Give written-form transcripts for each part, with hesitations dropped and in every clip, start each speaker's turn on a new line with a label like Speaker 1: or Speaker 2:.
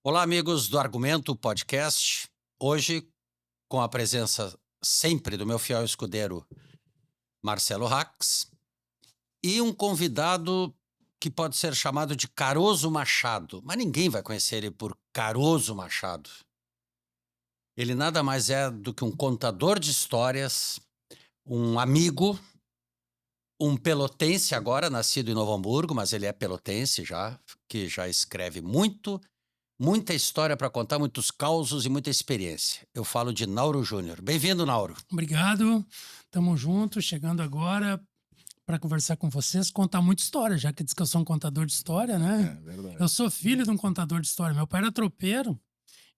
Speaker 1: Olá, amigos do Argumento Podcast. Hoje, com a presença sempre do meu fiel escudeiro Marcelo Rax e um convidado que pode ser chamado de Caroso Machado, mas ninguém vai conhecer ele por Caroso Machado. Ele nada mais é do que um contador de histórias, um amigo, um pelotense agora, nascido em Novo Hamburgo, mas ele é pelotense já, que já escreve muita história para contar, muitos causos e muita experiência. Eu falo de Nauro Júnior. Bem-vindo, Nauro.
Speaker 2: Obrigado, estamos juntos, chegando agora para conversar com vocês, contar muita história, já que diz que eu sou um contador de história, né?
Speaker 3: Verdade.
Speaker 2: Eu sou filho de um contador de história. Meu pai era tropeiro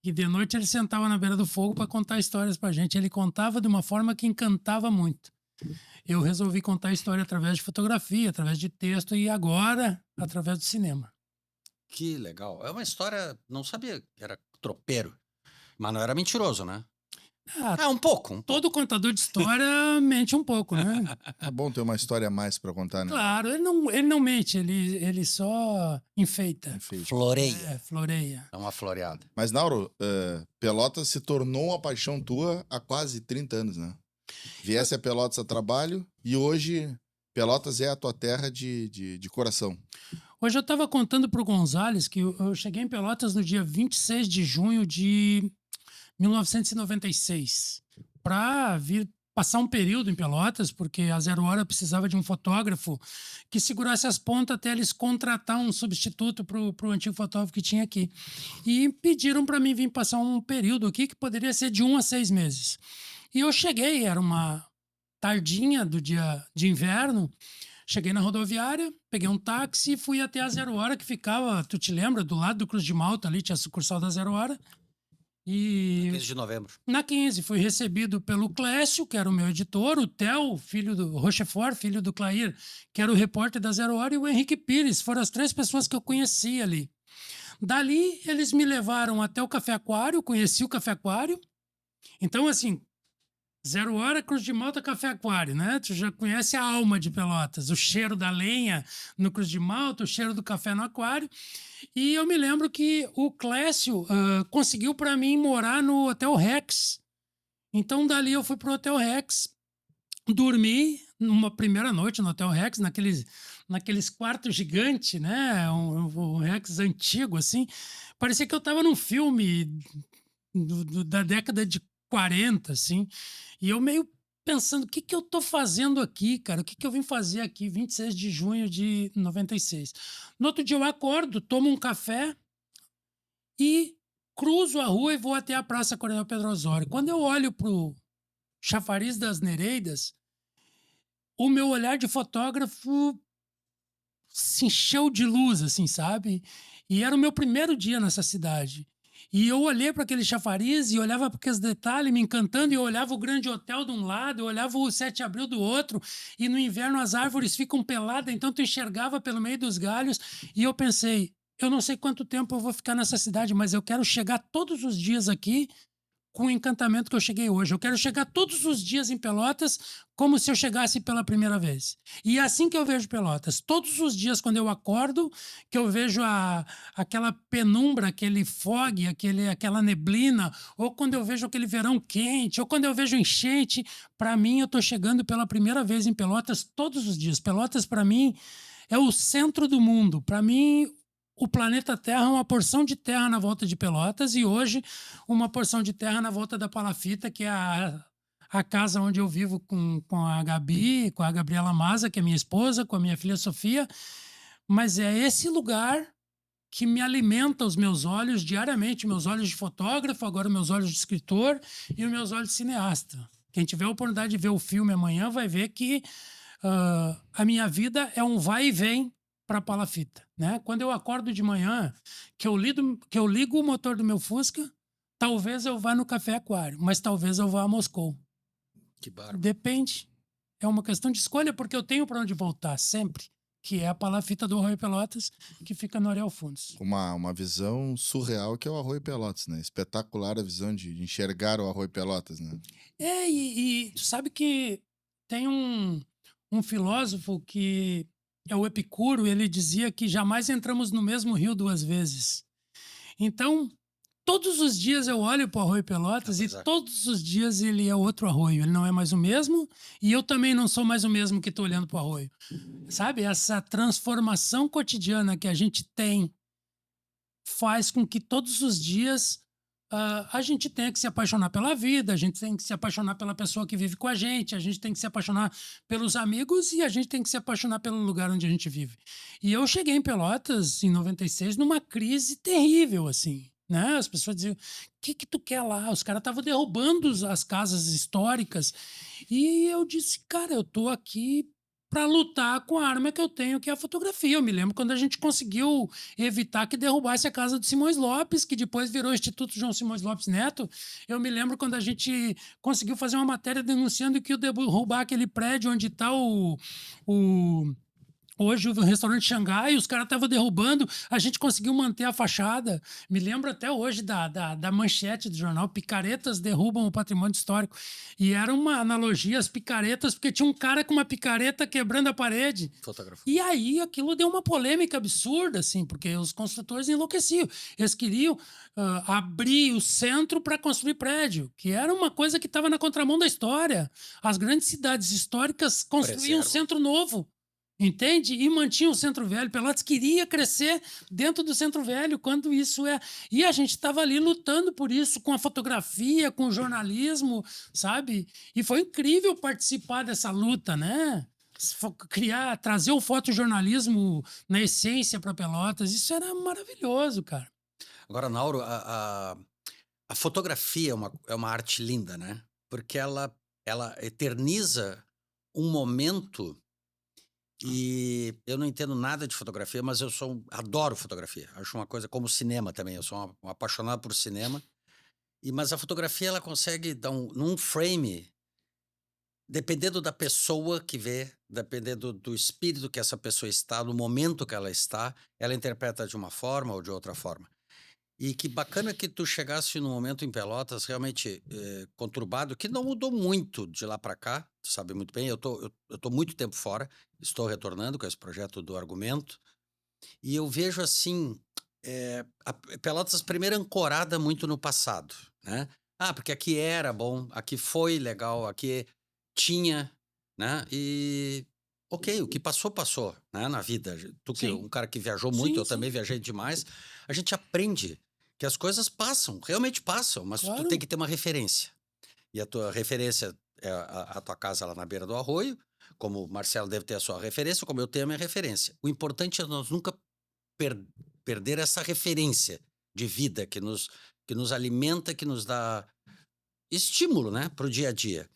Speaker 2: e de noite ele sentava na beira do fogo para contar histórias para gente. Ele contava de uma forma que encantava muito. Eu resolvi contar história através de fotografia, através de texto e agora através do cinema.
Speaker 1: Que legal. É uma história, não sabia que era tropeiro, mas não era mentiroso, né?
Speaker 2: Ah,
Speaker 1: Um pouco.
Speaker 2: todo contador de história mente um pouco, né?
Speaker 3: É bom ter uma história a mais pra contar, né?
Speaker 2: Claro, ele não mente, ele só enfeita.
Speaker 3: Enfim.
Speaker 1: Floreia.
Speaker 2: Floreia.
Speaker 1: É uma floreada.
Speaker 3: Mas, Nauro, Pelotas se tornou uma paixão tua há quase 30 anos, né? Viesse a Pelotas a trabalho e hoje Pelotas é a tua terra de coração.
Speaker 2: Hoje eu estava contando para o Gonzales que eu cheguei em Pelotas no dia 26 de junho de 1996 para vir passar um período em Pelotas, porque a Zero Hora precisava de um fotógrafo que segurasse as pontas até eles contratar um substituto para o antigo fotógrafo que tinha aqui. E pediram para mim vir passar um período aqui que poderia ser de 1 a 6 meses. E eu cheguei, era uma tardinha do dia de inverno. Cheguei na rodoviária, peguei um táxi e fui até a Zero Hora, que ficava, tu te lembra, do lado do Cruz de Malta, ali tinha a sucursal da Zero Hora. E
Speaker 1: 15 de novembro.
Speaker 2: na 15 fui recebido pelo Clécio, que era o meu editor, o Theo, filho do Rochefort, filho do Clair, que era o repórter da Zero Hora, e o Henrique Pires. Foram as 3 pessoas que eu conheci ali. Dali, eles me levaram até o Café Aquário, conheci o Café Aquário. Então, assim, Zero Hora, Cruz de Malta, Café Aquário, né? Tu já conhece a alma de Pelotas, o cheiro da lenha no Cruz de Malta, o cheiro do café no aquário. E eu me lembro que o Clécio conseguiu para mim morar no Hotel Rex. Então, dali eu fui pro Hotel Rex, dormi numa primeira noite no Hotel Rex, naqueles quartos gigantes, né? Um Rex antigo, assim. Parecia que eu tava num filme da década de 40, assim. E eu meio pensando, o que que eu tô fazendo aqui, cara? O que que eu vim fazer aqui, 26 de junho de 96? No outro dia eu acordo, tomo um café e cruzo a rua e vou até a Praça Coronel Pedro Osório. Quando eu olho pro Chafariz das Nereidas, o meu olhar de fotógrafo se encheu de luz, assim, sabe? E era o meu primeiro dia nessa cidade. E eu olhei para aquele chafariz e olhava para aqueles detalhes, me encantando, e eu olhava o Grande Hotel de um lado, eu olhava o 7 de Abril do outro, e no inverno as árvores ficam peladas, então tu enxergava pelo meio dos galhos, e eu pensei, eu não sei quanto tempo eu vou ficar nessa cidade, mas eu quero chegar todos os dias aqui com o encantamento que eu cheguei hoje. Eu quero chegar todos os dias em Pelotas como se eu chegasse pela primeira vez. E é assim que eu vejo Pelotas. Todos os dias, quando eu acordo, que eu vejo aquela penumbra, aquele fog, aquela neblina, ou quando eu vejo aquele verão quente, ou quando eu vejo enchente, para mim, eu estou chegando pela primeira vez em Pelotas todos os dias. Pelotas, para mim, é o centro do mundo. Para mim, o planeta Terra é uma porção de terra na volta de Pelotas e hoje uma porção de terra na volta da Palafita, que é a casa onde eu vivo com a Gabi, com a Gabriela Maza, que é minha esposa, com a minha filha Sofia. Mas é esse lugar que me alimenta os meus olhos diariamente, meus olhos de fotógrafo, agora meus olhos de escritor e os meus olhos de cineasta. Quem tiver a oportunidade de ver o filme amanhã vai ver que a minha vida é um vai e vem para a Palafita, né? Quando eu acordo de manhã, que eu ligo o motor do meu Fusca, talvez eu vá no Café Aquário, mas talvez eu vá a Moscou.
Speaker 1: Que bárbaro.
Speaker 2: Depende. É uma questão de escolha, porque eu tenho para onde voltar sempre, que é a Palafita do Arroio Pelotas, que fica no Areal Fundos.
Speaker 3: Uma visão surreal que é o Arroio Pelotas, né? Espetacular a visão de enxergar o Arroio Pelotas, né?
Speaker 2: E tu sabe que tem um filósofo que é o Epicuro, ele dizia que jamais entramos no mesmo rio 2 vezes. Então, todos os dias eu olho para o Arroio Pelotas e todos os dias ele é outro arroio. Ele não é mais o mesmo e eu também não sou mais o mesmo que estou olhando para o arroio. Sabe? Essa transformação cotidiana que a gente tem faz com que todos os dias a gente tenha que se apaixonar pela vida, a gente tem que se apaixonar pela pessoa que vive com a gente tem que se apaixonar pelos amigos e a gente tem que se apaixonar pelo lugar onde a gente vive. E eu cheguei em Pelotas, em 96, numa crise terrível, assim. Né? As pessoas diziam, o que tu quer lá? Os caras estavam derrubando as casas históricas. E eu disse, cara, eu tô aqui para lutar com a arma que eu tenho, que é a fotografia. Eu me lembro quando a gente conseguiu evitar que derrubasse a casa de Simões Lopes, que depois virou o Instituto João Simões Lopes Neto. Eu me lembro quando a gente conseguiu fazer uma matéria denunciando que o derrubar aquele prédio onde está hoje o restaurante Xangai, os caras estavam derrubando, a gente conseguiu manter a fachada. Me lembro até hoje da manchete do jornal, picaretas derrubam o patrimônio histórico. E era uma analogia às picaretas, porque tinha um cara com uma picareta quebrando a parede.
Speaker 1: Fotógrafo.
Speaker 2: E aí aquilo deu uma polêmica absurda, assim, porque os construtores enlouqueciam. Eles queriam abrir o centro para construir prédio, que era uma coisa que estava na contramão da história. As grandes cidades históricas construíam um centro novo. Entende? E mantinha o Centro Velho. Pelotas queria crescer dentro do Centro Velho, quando isso é... E a gente estava ali lutando por isso, com a fotografia, com o jornalismo, sabe? E foi incrível participar dessa luta, né? Trazer o fotojornalismo na essência para Pelotas, isso era maravilhoso, cara.
Speaker 1: Agora, Nauro, a fotografia é uma arte linda, né? Porque ela eterniza um momento. E eu não entendo nada de fotografia, mas eu adoro fotografia. Acho uma coisa como cinema também. Eu sou um apaixonado por cinema. Mas a fotografia ela consegue dar num frame, dependendo da pessoa que vê, dependendo do espírito que essa pessoa está, do momento que ela está, ela interpreta de uma forma ou de outra forma. E que bacana que tu chegasse num momento em Pelotas realmente conturbado, que não mudou muito de lá para cá, tu sabe muito bem, eu tô muito tempo fora, estou retornando com esse projeto do Argumento, e eu vejo assim, a Pelotas primeiro ancorada muito no passado, né? Porque aqui era bom, aqui foi legal, aqui tinha, né? E ok, o que passou, né, na vida. Tu que um cara que viajou muito, eu também viajei demais. A gente aprende que as coisas passam, realmente passam, mas tu tem que ter uma referência. E a tua referência é a tua casa lá na beira do arroio, como o Marcelo deve ter a sua referência, como eu tenho a minha referência. O importante é nós nunca perder essa referência de vida que nos alimenta, que nos dá estímulo, né, para o dia a dia.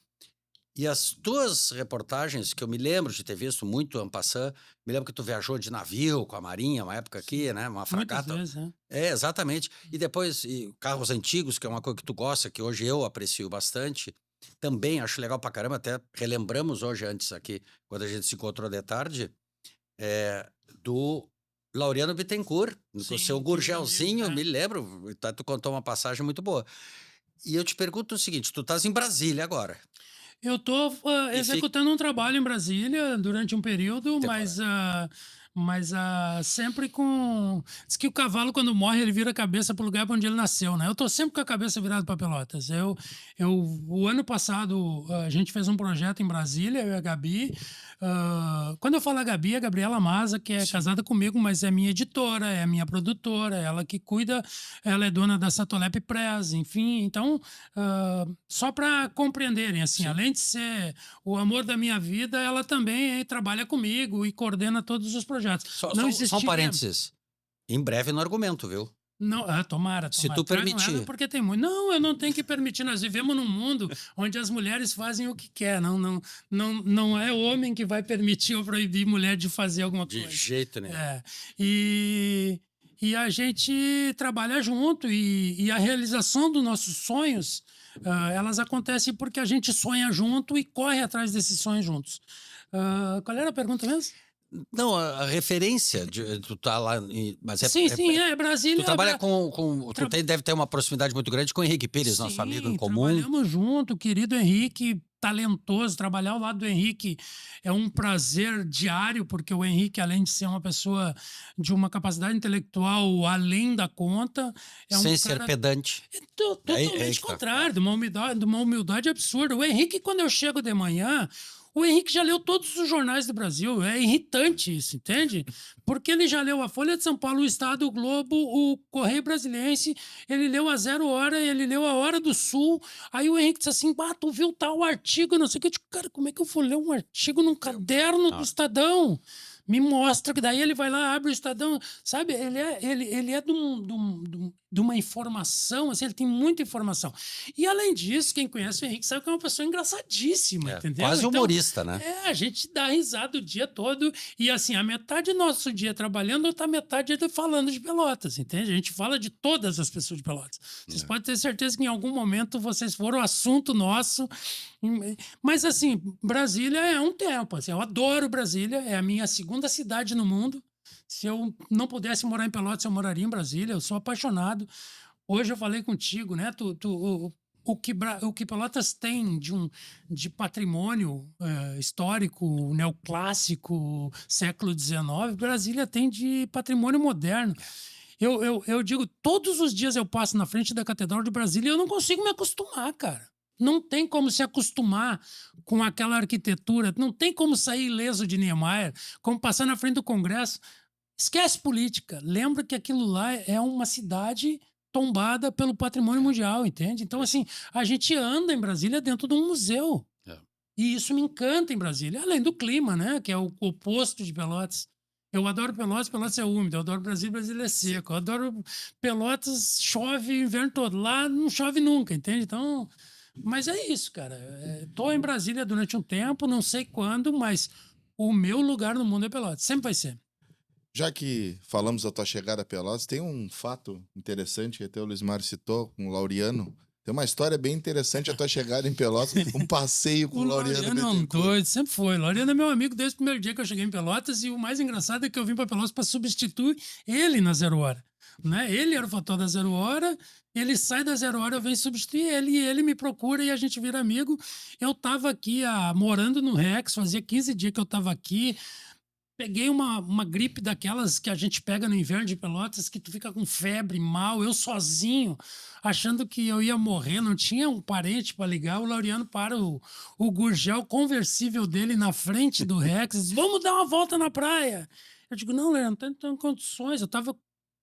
Speaker 1: E as tuas reportagens, que eu me lembro de ter visto muito en passant, me lembro que tu viajou de navio com a Marinha, uma época aqui, né? Uma fragata.
Speaker 2: Muitas vezes,
Speaker 1: exatamente. E depois, carros antigos, que é uma coisa que tu gosta, que hoje eu aprecio bastante. Também acho legal pra caramba, até relembramos hoje antes aqui, quando a gente se encontrou de tarde, do Laureano Bittencourt, com o seu Gurgelzinho, me lembro, tu contou uma passagem muito boa. E eu te pergunto o seguinte, tu estás em Brasília agora.
Speaker 2: Eu estou executando um trabalho em Brasília durante um período, mas sempre com... Diz que o cavalo, quando morre, ele vira a cabeça para o lugar onde ele nasceu, né? Eu estou sempre com a cabeça virada para Pelotas. O ano passado, a gente fez um projeto em Brasília, eu e a Gabi. Quando eu falo a Gabi, é a Gabriela Maza, que é casada comigo, mas é minha editora, é minha produtora, ela que cuida, ela é dona da Satolep Press, enfim. Então, só para compreenderem, assim, além de ser o amor da minha vida, ela também trabalha comigo e coordena todos os projetos.
Speaker 1: Só um parênteses. Em breve no Argumento, viu?
Speaker 2: Não, tomara.
Speaker 1: Se tu permitir.
Speaker 2: Porque tem muito. Não, eu não tenho que permitir. Nós vivemos num mundo onde as mulheres fazem o que quer. Não é o homem que vai permitir ou proibir mulher de fazer alguma coisa.
Speaker 1: De jeito nenhum.
Speaker 2: E a gente trabalha junto e a realização dos nossos sonhos, elas acontecem porque a gente sonha junto e corre atrás desses sonhos juntos. Qual era a pergunta mesmo?
Speaker 1: Não, a referência, tu tá lá, mas
Speaker 2: Sim, Brasília.
Speaker 1: tu trabalha deve ter uma proximidade muito grande com o Henrique Pires, nosso amigo em comum.
Speaker 2: Trabalhamos junto, querido Henrique, talentoso. Trabalhar ao lado do Henrique é um prazer diário, porque o Henrique, além de ser uma pessoa de uma capacidade intelectual além da conta, é um
Speaker 1: Sem
Speaker 2: cara
Speaker 1: ser pedante.
Speaker 2: totalmente contrário, de uma humildade absurda. O Henrique, quando eu chego de manhã, o Henrique já leu todos os jornais do Brasil. É irritante isso, entende? Porque ele já leu a Folha de São Paulo, o Estado, o Globo, o Correio Brasiliense, ele leu a Zero Hora, ele leu a Hora do Sul. Aí o Henrique disse assim, tu viu tal artigo, não sei o que. Eu digo, cara, como é que eu vou ler um artigo num caderno do Estadão? Me mostra, que daí ele vai lá, abre o Estadão, sabe? Ele é de uma informação, assim, ele tem muita informação. E além disso, quem conhece o Henrique sabe que é uma pessoa engraçadíssima, entendeu?
Speaker 1: Quase humorista, né?
Speaker 2: A gente dá risada o dia todo e assim, a metade do nosso dia trabalhando, outra metade falando de Pelotas, entende? A gente fala de todas as pessoas de Pelotas. Vocês podem ter certeza que em algum momento vocês foram assunto nosso. Mas assim, Brasília é um tempo, assim, eu adoro Brasília, é a minha segunda cidade no mundo. Se eu não pudesse morar em Pelotas, eu moraria em Brasília, eu sou apaixonado. Hoje eu falei contigo, né? O que Pelotas tem de patrimônio histórico, neoclássico, século XIX, Brasília tem de patrimônio moderno. Eu digo, todos os dias eu passo na frente da Catedral de Brasília e eu não consigo me acostumar, cara. Não tem como se acostumar com aquela arquitetura, não tem como sair ileso de Niemeyer, como passar na frente do Congresso. Esquece política. Lembra que aquilo lá é uma cidade tombada pelo patrimônio mundial, entende? Então, assim, a gente anda em Brasília dentro de um museu. E isso me encanta em Brasília. Além do clima, né? Que é o oposto de Pelotas. Eu adoro Pelotas, Pelotas é úmido. Eu adoro Brasília, Brasília é seco. Eu adoro Pelotas, chove o inverno todo. Lá não chove nunca, entende? Então... Mas é isso, cara. Tô em Brasília durante um tempo, não sei quando, mas o meu lugar no mundo é Pelotas. Sempre vai ser.
Speaker 3: Já que falamos da tua chegada a Pelotas, tem um fato interessante que até o Luiz Mário citou com o Laureano. Tem uma história bem interessante a tua chegada em Pelotas, um passeio com o Laureano.
Speaker 2: O Laureano é um doido, sempre foi. O Laureano é meu amigo desde o primeiro dia que eu cheguei em Pelotas e o mais engraçado é que eu vim para Pelotas para substituir ele na Zero Hora. Né? Ele era o fator da Zero Hora, ele sai da Zero Hora, eu venho substituir ele e ele me procura e a gente vira amigo. Eu estava aqui morando no Rex, fazia 15 dias que eu estava aqui. Peguei uma gripe daquelas que a gente pega no inverno de Pelotas, que tu fica com febre, mal, eu sozinho, achando que eu ia morrer, não tinha um parente para ligar. O Laureano para o Gurgel conversível dele na frente do Rex, diz, vamos dar uma volta na praia. Eu digo, não, Laureano, não tenho condições,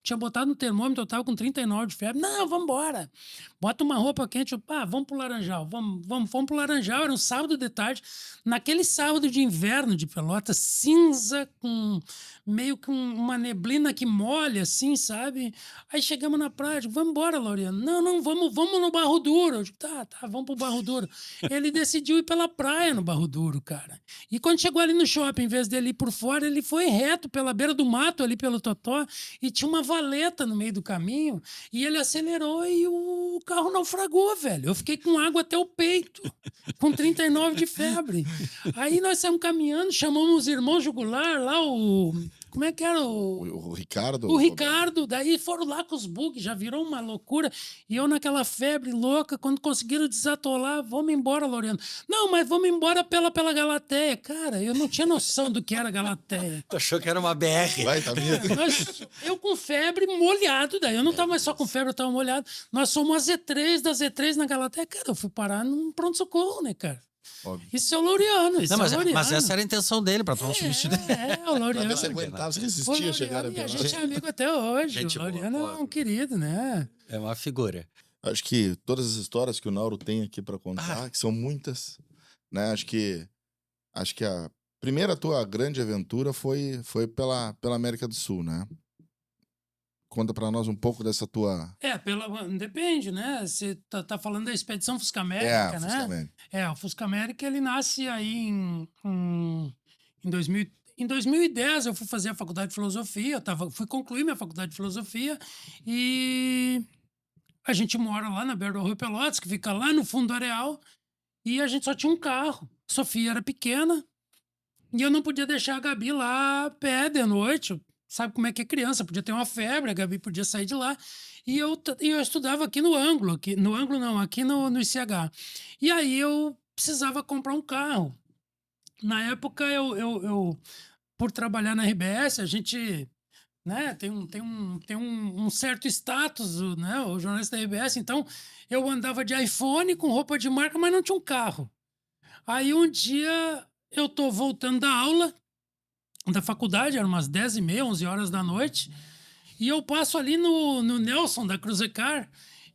Speaker 2: tinha botado no termômetro, eu tava com 39 de febre. Não, vamos embora. Bota uma roupa quente. Vamos pro Laranjal. Vamos pro Laranjal. Era um sábado de tarde. Naquele sábado de inverno de Pelotas, cinza, com meio que uma neblina que molha, assim, sabe? Aí chegamos na praia. Digo, vamos embora, Laureano. Não, vamos no Barro Duro. Eu digo, tá, vamos pro Barro Duro. Ele decidiu ir pela praia no Barro Duro, cara. E quando chegou ali no shopping, em vez dele ir por fora, ele foi reto pela beira do mato, ali pelo Totó, e tinha uma valeta no meio do caminho, e ele acelerou e o carro naufragou, velho. Eu fiquei com água até o peito, com 39 de febre. Aí nós saímos caminhando, chamamos os irmãos jugular lá, como é que era
Speaker 3: o Ricardo?
Speaker 2: O Ricardo, daí foram lá com os bugs, já virou uma loucura. E eu naquela febre louca, quando conseguiram desatolar, vamos embora, Laureano. Não, mas vamos embora pela Galateia. Cara, eu não tinha noção do que era Galateia.
Speaker 1: Tu achou que era uma BR?
Speaker 3: Vai, tá vendo?
Speaker 2: Eu com febre, molhado, daí eu não tava mais só com febre, eu tava molhado. Nós somos a Z3, da Z3 na Galateia. Cara, eu fui parar num pronto-socorro, né, cara? Óbvio. Isso é o Laureano.
Speaker 1: Mas essa era a intenção dele, para tu não substituir.
Speaker 2: O Laureano.
Speaker 3: Você aguentava, você resistia a chegar
Speaker 2: a gente é amigo até hoje. O Laureano é um querido, né?
Speaker 1: É uma figura.
Speaker 3: Acho que todas as histórias que o Nauro tem aqui para contar, que são muitas, né? Acho que a primeira tua grande aventura foi pela América do Sul, né? Conta para nós um pouco dessa tua...
Speaker 2: Depende, né? Você tá falando da Expedição Fusca América, né?
Speaker 3: Fusca América.
Speaker 2: O Fusca América, ele nasce aí em 2000. Em 2010, eu fui fazer a faculdade de filosofia, fui concluir minha faculdade de filosofia e a gente mora lá na beira do Rio Pelotas, que fica lá no fundo do areal, e a gente só tinha um carro. Sofia era pequena, E eu não podia deixar a Gabi lá a pé de noite. Sabe como é que é criança? Podia ter uma febre, a Gabi podia sair de lá. E eu estudava aqui no Ângulo, no Ângulo não, aqui no ICH. E aí eu precisava comprar um carro. Na época, por trabalhar na RBS, a gente, né, tem um certo status, né, o jornalista da RBS. Então, eu andava de iPhone com roupa de marca, mas não tinha um carro. Aí um dia eu tô voltando da aula da faculdade, eram umas 10h30, 11 horas da noite, e eu passo ali no Nelson da Cruzecar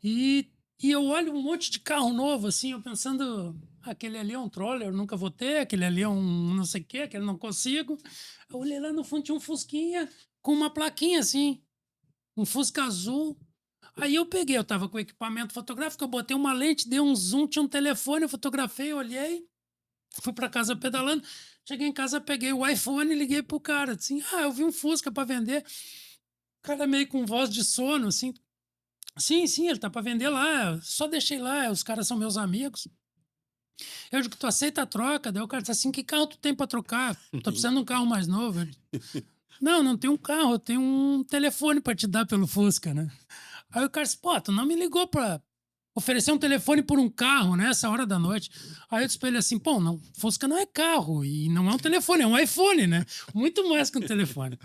Speaker 2: e eu olho um monte de carro novo, assim, eu pensando, aquele ali é um Troller, eu nunca vou ter, aquele ali é um não sei o quê, aquele não consigo. Eu olhei lá no fundo, tinha um Fusquinha com uma plaquinha assim, um Fusca azul. Aí eu peguei, eu tava com equipamento fotográfico, eu botei uma lente, dei um zoom, tinha um telefone, eu fotografei, olhei, fui para casa pedalando. Cheguei em casa, peguei o iPhone e liguei pro cara. Assim, eu vi um Fusca para vender. O cara meio com voz de sono, assim. Sim, ele tá para vender lá. Só deixei lá, os caras são meus amigos. Eu digo, tu aceita a troca? Daí o cara disse assim, que carro tu tem para trocar? Tô precisando de um carro mais novo. Não tenho um carro, eu tenho um telefone para te dar pelo Fusca, né? Aí o cara disse, pô, tu não me ligou para oferecer um telefone por um carro, né? Essa hora da noite. Aí eu disse pra ele assim, pô, não, Fusca não é carro e não é um telefone, é um iPhone, né? Muito mais que um telefone.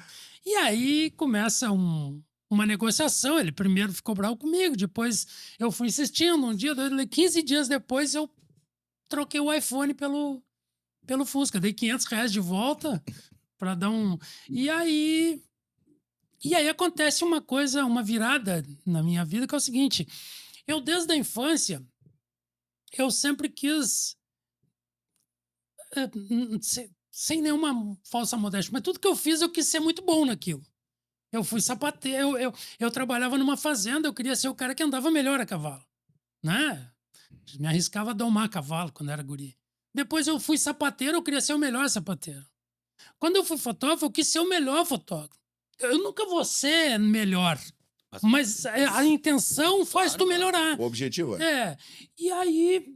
Speaker 2: E aí começa uma negociação. Ele primeiro ficou bravo comigo, depois eu fui insistindo. Um dia, 15 dias depois, eu troquei o iPhone pelo Fusca. Dei R$ 500 de volta para dar um... E aí acontece uma coisa, uma virada na minha vida, que é o seguinte... Eu, desde a infância, eu sempre quis, sem nenhuma falsa modéstia, mas tudo que eu fiz, eu quis ser muito bom naquilo. Eu fui sapateiro, eu trabalhava numa fazenda, eu queria ser o cara que andava melhor a cavalo, né? Me arriscava a domar cavalo quando era guri. Depois eu fui sapateiro, eu queria ser o melhor sapateiro. Quando eu fui fotógrafo, eu quis ser o melhor fotógrafo. Eu nunca vou ser melhor, mas a intenção faz tu melhorar.
Speaker 3: O objetivo é.
Speaker 2: É. E aí,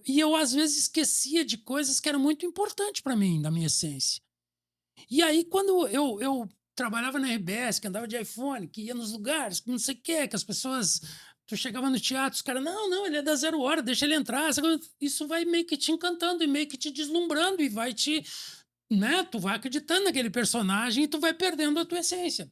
Speaker 2: eu às vezes esquecia de coisas que eram muito importantes para mim, da minha essência. E aí, quando eu trabalhava na RBS, que andava de iPhone, que ia nos lugares, que não sei o quê, que as pessoas... Tu chegava no teatro, os caras, não, ele é da 0 hora, deixa ele entrar. Isso vai meio que te encantando e meio que te deslumbrando e vai te... Né? Tu vai acreditando naquele personagem e tu vai perdendo a tua essência.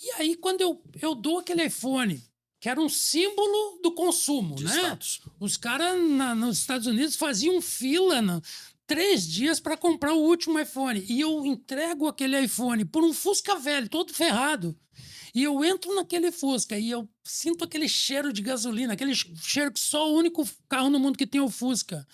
Speaker 2: E aí, quando eu dou aquele iPhone, que era um símbolo do consumo,
Speaker 1: De
Speaker 2: né?
Speaker 1: status.
Speaker 2: Os caras nos Estados Unidos faziam fila 3 dias para comprar o último iPhone. E eu entrego aquele iPhone por um Fusca velho, todo ferrado. E eu entro naquele Fusca e eu sinto aquele cheiro de gasolina, aquele cheiro que só o único carro no mundo que tem é o Fusca.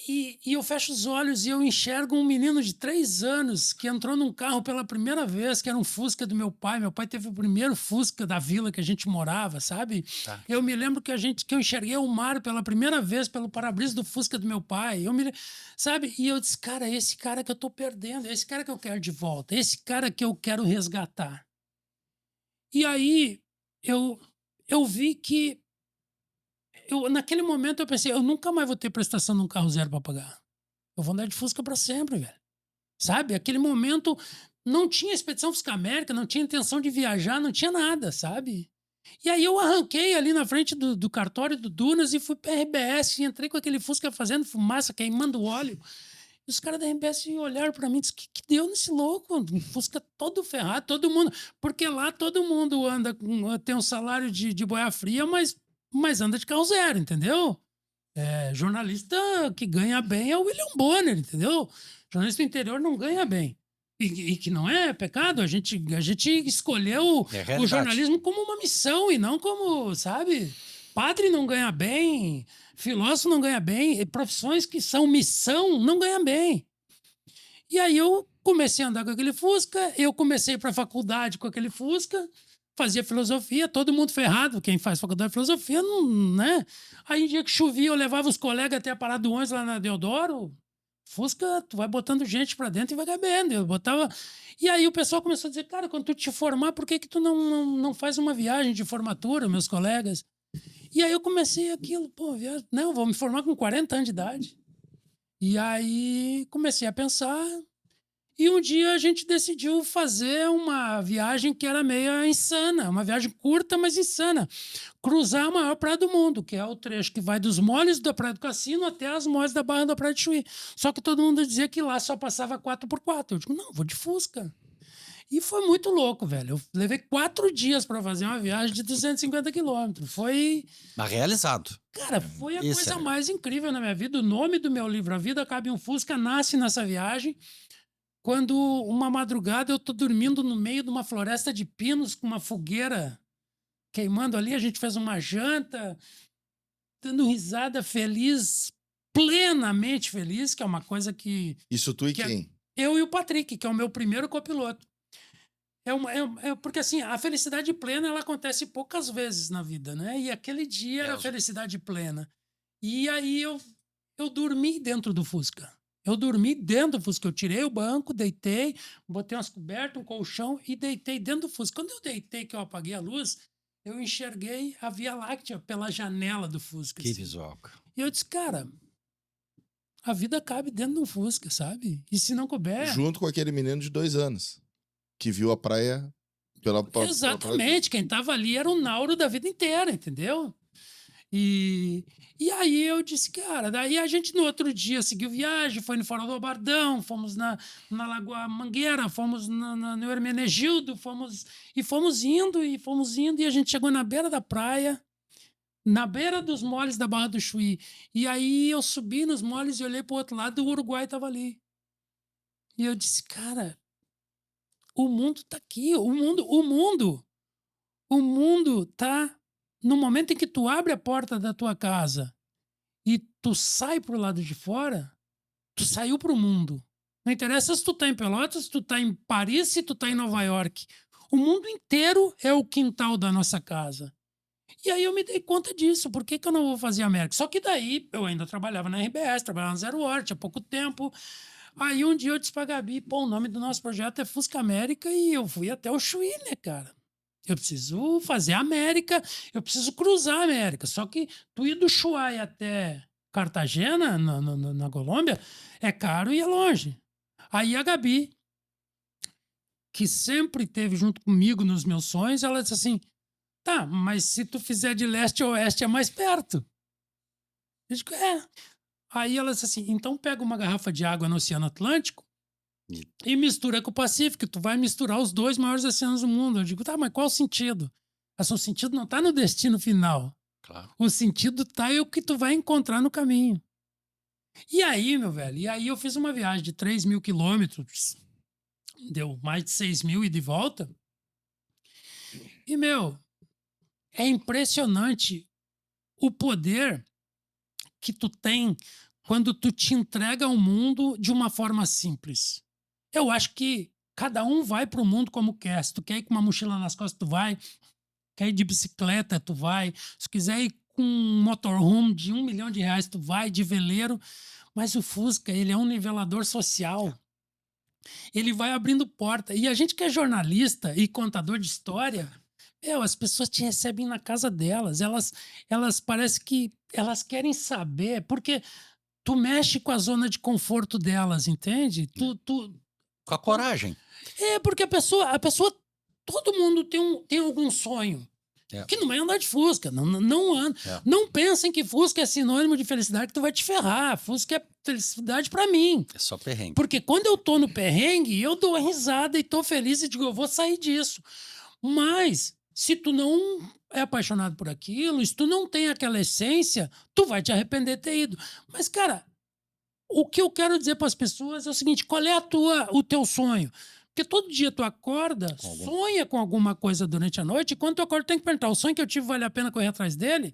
Speaker 2: E eu fecho os olhos e eu enxergo um menino de 3 anos que entrou num carro pela primeira vez, que era um Fusca do meu pai. Meu pai teve o primeiro Fusca da vila que a gente morava, sabe?
Speaker 1: Tá.
Speaker 2: Eu me lembro que eu enxerguei o Mário pela primeira vez pelo para-brisa do Fusca do meu pai. Sabe? E eu disse, cara, esse cara que eu tô perdendo, esse cara que eu quero de volta, esse cara que eu quero resgatar. E aí eu vi que naquele momento eu pensei, eu nunca mais vou ter prestação num carro zero para pagar. Eu vou andar de Fusca para sempre, velho. Sabe? Aquele momento não tinha Expedição Fusca América, não tinha intenção de viajar, não tinha nada, sabe? E aí eu arranquei ali na frente do cartório do Dunas e fui pra RBS, e entrei com aquele Fusca fazendo fumaça, queimando óleo. E os caras da RBS olharam pra mim e disseram, que deu nesse louco? Um Fusca todo ferrado, todo mundo... Porque lá todo mundo tem um salário de boia fria, mas anda de carro zero, entendeu? Jornalista que ganha bem é o William Bonner, entendeu? Jornalista do interior não ganha bem. E que não é pecado, a gente escolheu o jornalismo como uma missão e não como, sabe? Padre não ganha bem, filósofo não ganha bem, profissões que são missão não ganham bem. E aí eu comecei a andar com aquele Fusca, eu comecei para a faculdade com aquele Fusca, fazia filosofia, todo mundo ferrado, quem faz faculdade de filosofia, não, né? Aí, dia que chovia, eu levava os colegas até a parada do ônibus lá na Deodoro. Fusca, tu vai botando gente pra dentro e vai cabendo. Eu botava... E aí o pessoal começou a dizer, cara, quando tu te formar, por que tu não faz uma viagem de formatura, meus colegas? E aí eu comecei aquilo, não, vou me formar com 40 anos de idade. E aí comecei a pensar, e um dia a gente decidiu fazer uma viagem que era meio insana, uma viagem curta, mas insana. Cruzar a maior praia do mundo, que é o trecho que vai dos moles da Praia do Cassino até as moles da Barra da Praia de Chuí. Só que todo mundo dizia que lá só passava 4x4. Eu digo, não, vou de Fusca. E foi muito louco, velho. Eu levei 4 dias para fazer uma viagem de 250 quilômetros. Foi...
Speaker 1: Mas realizado.
Speaker 2: Cara, foi a
Speaker 1: Isso
Speaker 2: coisa
Speaker 1: é.
Speaker 2: mais incrível na minha vida. O nome do meu livro, A Vida Cabe em um Fusca, nasce nessa viagem. Quando uma madrugada eu tô dormindo no meio de uma floresta de pinos com uma fogueira queimando ali, a gente fez uma janta, dando risada, feliz, plenamente feliz, que é uma coisa que...
Speaker 3: Isso tu e
Speaker 2: que
Speaker 3: quem?
Speaker 2: eu e o Patrick, que é o meu primeiro copiloto. Porque assim, a felicidade plena ela acontece poucas vezes na vida, né? E aquele dia era a felicidade plena. E aí eu dormi dentro do Fusca. Eu tirei o banco, deitei, botei umas cobertas, um colchão e deitei dentro do Fusca. Quando eu deitei, que eu apaguei a luz, eu enxerguei a Via Láctea pela janela do Fusca.
Speaker 1: Que
Speaker 2: assim.
Speaker 1: visual.
Speaker 2: E eu disse, cara, a vida cabe dentro de um Fusca, sabe? E se não couber...
Speaker 3: Junto com aquele menino de 2 anos, que viu a praia pela
Speaker 2: Exatamente, quem estava ali era o Nauro da vida inteira, entendeu? E aí eu disse, cara, daí a gente no outro dia seguiu viagem, foi no Farol do Albardão, fomos na Lagoa Mangueira, fomos no Hermenegildo, fomos indo, e a gente chegou na beira da praia, na beira dos moles da Barra do Chuí. E aí eu subi nos moles e olhei pro outro lado, o Uruguai estava ali. E eu disse, cara, o mundo tá aqui, o mundo tá no momento em que tu abre a porta da tua casa e tu sai pro lado de fora, tu saiu pro mundo. Não interessa se tu tá em Pelotas, se tu tá em Paris, se tu tá em Nova York. O mundo inteiro é o quintal da nossa casa. E aí eu me dei conta disso. Por que eu não vou fazer América? Só que daí eu ainda trabalhava na RBS, trabalhava na Zero Hora, tinha pouco tempo. Aí um dia eu disse pra Gabi, o nome do nosso projeto é Fusca América, e eu fui até o Chuí, né, cara? Eu preciso fazer a América, eu preciso cruzar a América. Só que tu ir do Chuí até Cartagena, na Colômbia, é caro e é longe. Aí a Gabi, que sempre esteve junto comigo nos meus sonhos, ela disse assim, tá, mas se tu fizer de leste a oeste é mais perto. Eu digo, Aí ela disse assim, então pega uma garrafa de água no Oceano Atlântico e mistura com o Pacífico. Tu vai misturar os 2 maiores oceanos do mundo. Eu digo, tá, mas qual o sentido? O sentido não tá no destino final.
Speaker 1: Claro.
Speaker 2: O sentido tá em o que tu vai encontrar no caminho. E aí, meu velho, eu fiz uma viagem de 3.000 quilômetros, deu mais de 6.000 e de volta. E, meu, é impressionante o poder que tu tem quando tu te entrega ao mundo de uma forma simples. Eu acho que cada um vai pro mundo como quer. Se tu quer ir com uma mochila nas costas, tu vai. Quer ir de bicicleta, tu vai. Se quiser ir com um motorhome de R$1 milhão, tu vai, de veleiro. Mas o Fusca, ele é um nivelador social. Ele vai abrindo porta. E a gente que é jornalista e contador de história, as pessoas te recebem na casa delas. Elas parece que elas querem saber, porque tu mexe com a zona de conforto delas, entende?
Speaker 1: Com a coragem.
Speaker 2: Porque a pessoa, todo mundo tem algum sonho. Que não vai andar de Fusca, não anda. Não pensem que Fusca é sinônimo de felicidade, que tu vai te ferrar. Fusca é felicidade pra mim.
Speaker 1: É só perrengue.
Speaker 2: Porque quando eu tô no perrengue, eu dou uma risada e tô feliz e digo, eu vou sair disso. Mas, se tu não é apaixonado por aquilo, se tu não tem aquela essência, tu vai te arrepender de ter ido. Mas, cara, o que eu quero dizer para as pessoas é o seguinte, qual é o teu sonho? Porque todo dia tu acorda, sonha com alguma coisa durante a noite, e quando tu acorda, tem que perguntar, o sonho que eu tive vale a pena correr atrás dele?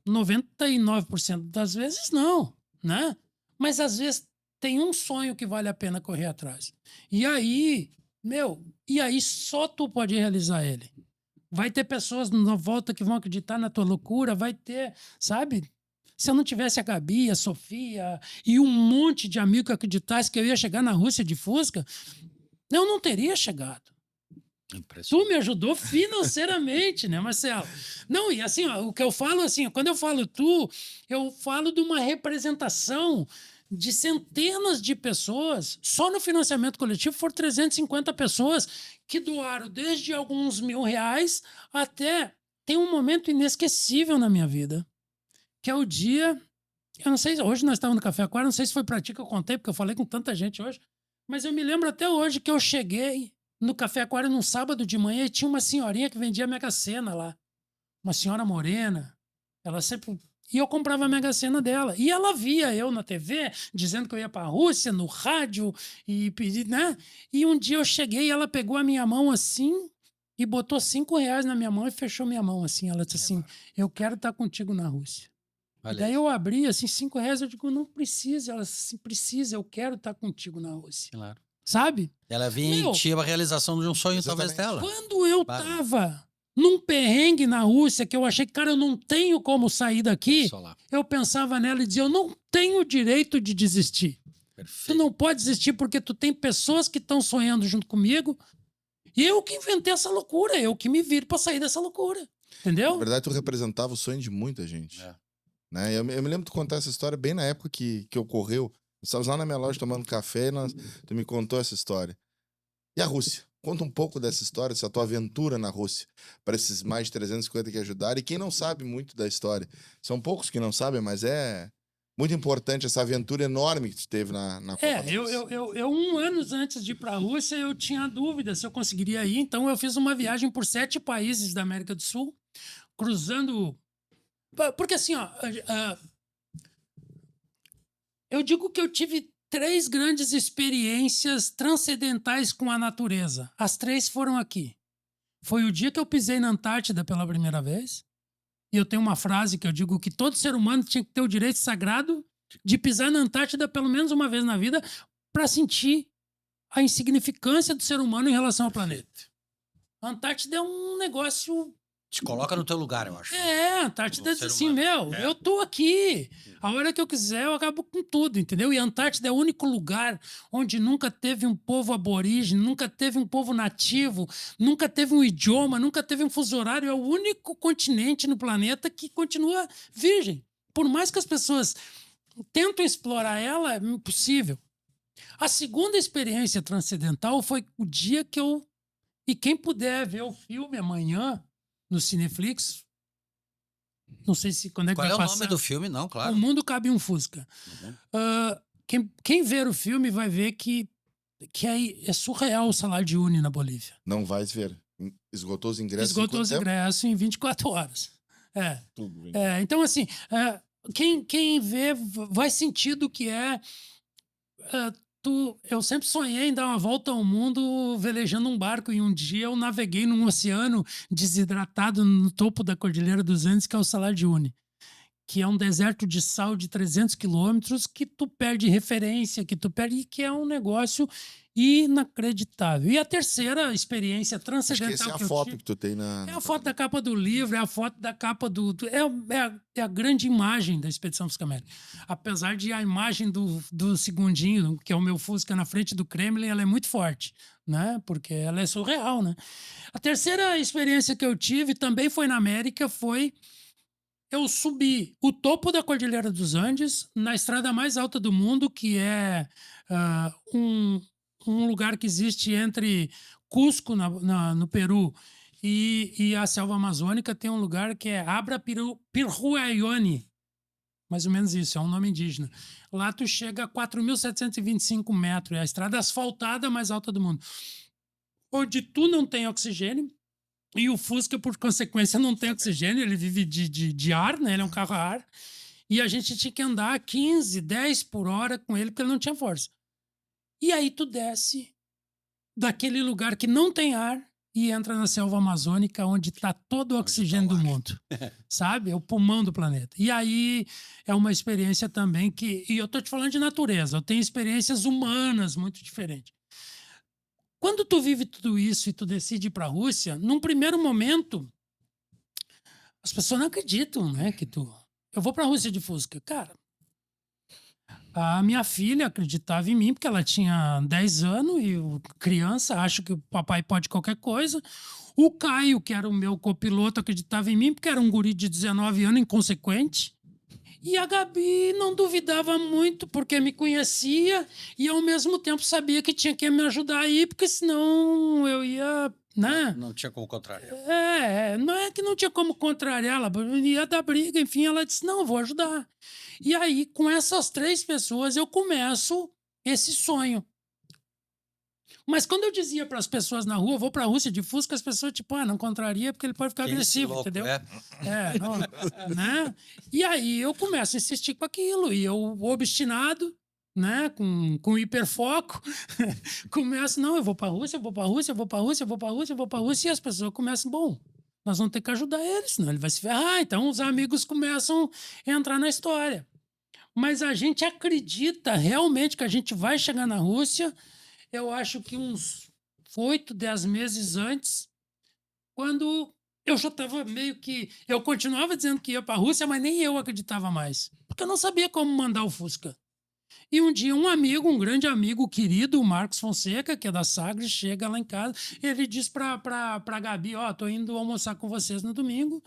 Speaker 2: 99% das vezes não, né? Mas às vezes tem um sonho que vale a pena correr atrás. E aí, só tu pode realizar ele. Vai ter pessoas na volta que vão acreditar na tua loucura, vai ter, sabe? Se eu não tivesse a Gabi, a Sofia e um monte de amigos que acreditassem que eu ia chegar na Rússia de Fusca, eu não teria chegado. Tu me ajudou financeiramente, né, Marcelo? Não, e assim, ó, o que eu falo assim, quando eu falo tu, eu falo de uma representação de centenas de pessoas. Só no financiamento coletivo foram 350 pessoas que doaram desde alguns R$ 1.000 até... Tem um momento inesquecível na minha vida, que é o dia... Eu não sei, hoje nós estávamos no Café Aquário, não sei se foi pra ti que eu contei, porque eu falei com tanta gente hoje, mas eu me lembro até hoje que eu cheguei no Café Aquário num sábado de manhã e tinha uma senhorinha que vendia Mega Sena lá. Uma senhora morena. Ela sempre... E eu comprava a Mega Sena dela. E ela via eu na TV, dizendo que eu ia pra Rússia, no rádio, e pedi, né? E um dia eu cheguei e ela pegou a minha mão assim e botou R$ 5 na minha mão e fechou minha mão assim. Ela disse assim, eu quero estar contigo na Rússia. Daí eu abri assim, R$ 5, eu digo, não precisa. Ela disse, precisa, eu quero estar contigo na Rússia.
Speaker 1: Claro.
Speaker 2: Sabe?
Speaker 1: Ela vinha e tinha a realização de um sonho, talvez, dela.
Speaker 2: Quando eu tava num perrengue na Rússia, que eu achei que, cara, eu não tenho como sair daqui, eu pensava nela e dizia, eu não tenho o direito de desistir.
Speaker 1: Perfeito.
Speaker 2: Tu não pode desistir porque tu tem pessoas que estão sonhando junto comigo e eu que inventei essa loucura, eu que me viro pra sair dessa loucura. Entendeu?
Speaker 3: Na verdade, tu representava o sonho de muita gente. Né? Eu me lembro de tu contar essa história bem na época que ocorreu. Nós estávamos lá na minha loja tomando café e tu me contou essa história. E a Rússia? Conta um pouco dessa história, dessa tua aventura na Rússia, para esses mais de 350 que ajudaram. E quem não sabe muito da história, são poucos que não sabem, mas é muito importante essa aventura enorme que tu teve na Copa da Rússia.
Speaker 2: Eu 1 ano antes de ir para a Rússia, eu tinha dúvida se eu conseguiria ir. Então eu fiz uma viagem por 7 países da América do Sul, cruzando... Porque assim, ó... eu digo que eu tive 3 grandes experiências transcendentais com a natureza. As 3 foram aqui. Foi o dia que eu pisei na Antártida pela primeira vez. E eu tenho uma frase que eu digo que todo ser humano tinha que ter o direito sagrado de pisar na Antártida pelo menos uma vez na vida para sentir a insignificância do ser humano em relação ao planeta. A Antártida é um negócio...
Speaker 1: Te coloca no teu lugar, eu acho.
Speaker 2: A Antártida diz assim, eu tô aqui. A hora que eu quiser, eu acabo com tudo, entendeu? E a Antártida é o único lugar onde nunca teve um povo aborígene, nunca teve um povo nativo, nunca teve um idioma, nunca teve um fuso horário. É o único continente no planeta que continua virgem. Por mais que as pessoas tentam explorar ela, é impossível. A segunda experiência transcendental foi o dia que eu... E quem puder ver o filme amanhã... no Cineflix. Não sei se quando é que vai passar.
Speaker 1: Qual é o nome do filme? Não, claro.
Speaker 2: O Mundo Cabe em um Fusca. Quem ver o filme vai ver que é surreal o salário de Uni na Bolívia.
Speaker 3: Não vais ver. Esgotou os ingressos
Speaker 2: em 24 horas. Então, assim, quem vê vai sentir do que é... eu sempre sonhei em dar uma volta ao mundo velejando um barco e um dia eu naveguei num oceano desidratado no topo da Cordilheira dos Andes, que é o Salar de Uyuni, que é um deserto de sal de 300 quilômetros que tu perde referência, que é um negócio inacreditável. E a terceira experiência transcendental
Speaker 3: acho que essa é a foto que tu tem
Speaker 2: é a foto da capa do livro, é a foto da capa é a grande imagem da Expedição Fusca América. Apesar de a imagem do segundinho, que é o meu Fusca na frente do Kremlin, ela é muito forte, né? Porque ela é surreal, né? A terceira experiência que eu tive também foi na América, foi eu subi o topo da Cordilheira dos Andes, na estrada mais alta do mundo, que é um lugar que existe entre Cusco, no Peru, e a selva amazônica. Tem um lugar que é Abra Pirhuayoni, mais ou menos isso, é um nome indígena. Lá tu chega a 4.725 metros, é a estrada asfaltada mais alta do mundo, onde tu não tem oxigênio, e o Fusca, por consequência, não tem oxigênio, ele vive de ar, né? Ele é um carro a ar, e a gente tinha que andar 15, 10 por hora com ele, porque ele não tinha força. E aí tu desce daquele lugar que não tem ar e entra na selva amazônica, onde está todo o oxigênio do mundo, sabe? É o pulmão do planeta. E aí é uma experiência também que... E eu tô te falando de natureza, eu tenho experiências humanas muito diferentes. Quando tu vive tudo isso e tu decide ir para a Rússia, num primeiro momento, as pessoas não acreditam, né? Que eu vou para a Rússia de Fusca. Cara, A minha filha acreditava em mim, porque ela tinha 10 anos e criança, acho que o papai pode qualquer coisa. O Caio, que era o meu copiloto, acreditava em mim, porque era um guri de 19 anos, inconsequente. E a Gabi não duvidava muito, porque me conhecia e ao mesmo tempo sabia que tinha que me ajudar aí, porque senão eu ia, né?
Speaker 1: Não tinha como contrariar.
Speaker 2: Não é que não tinha como contrariar ela, ia dar briga, enfim, ela disse, não, eu vou ajudar. E aí, com essas 3 pessoas, eu começo esse sonho. Mas quando eu dizia para as pessoas na rua, vou para a Rússia de Fusca, as pessoas, tipo, não contraria porque ele pode ficar
Speaker 1: Que esse
Speaker 2: agressivo,
Speaker 1: louco,
Speaker 2: entendeu?
Speaker 1: é.
Speaker 2: Não, né? E aí eu começo a insistir com aquilo, e eu, obstinado, né, com hiperfoco, começo, não, eu vou para a Rússia, eu vou para a Rússia, eu vou para a Rússia, eu vou para a Rússia, eu vou para a Rússia, e as pessoas começam, bom, nós vamos ter que ajudar ele, senão ele vai se ferrar. Então os amigos começam a entrar na história. Mas a gente acredita realmente que a gente vai chegar na Rússia, eu acho que uns 8, 10 meses antes, quando eu já estava meio que... Eu continuava dizendo que ia para a Rússia, mas nem eu acreditava mais. Porque eu não sabia como mandar o Fusca. E um dia um amigo, um grande amigo querido, o Marcos Fonseca, que é da Sagres, chega lá em casa, ele diz para Gabi, tô indo almoçar com vocês no domingo,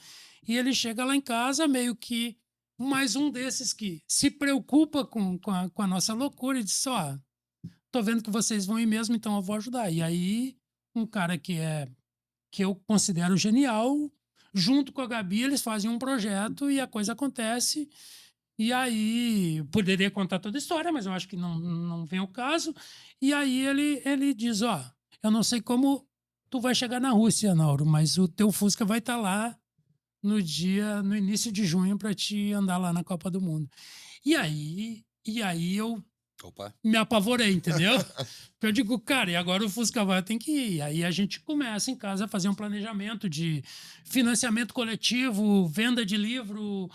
Speaker 2: e ele chega lá em casa meio que mais um desses que se preocupa com a nossa loucura e diz, tô vendo que vocês vão ir mesmo, então eu vou ajudar. E aí, um cara que eu considero genial, junto com a Gabi, eles fazem um projeto e a coisa acontece. E aí, poderia contar toda a história, mas eu acho que não vem ao caso. E aí ele diz, eu não sei como tu vai chegar na Rússia, Nauro, mas o teu Fusca vai estar lá no início de junho para te andar lá na Copa do Mundo. E aí eu
Speaker 1: Opa.
Speaker 2: me apavorei, entendeu? Porque eu digo, cara, e agora o Fusca vai, tem que ir. Aí a gente começa em casa a fazer um planejamento de financiamento coletivo, venda de livro,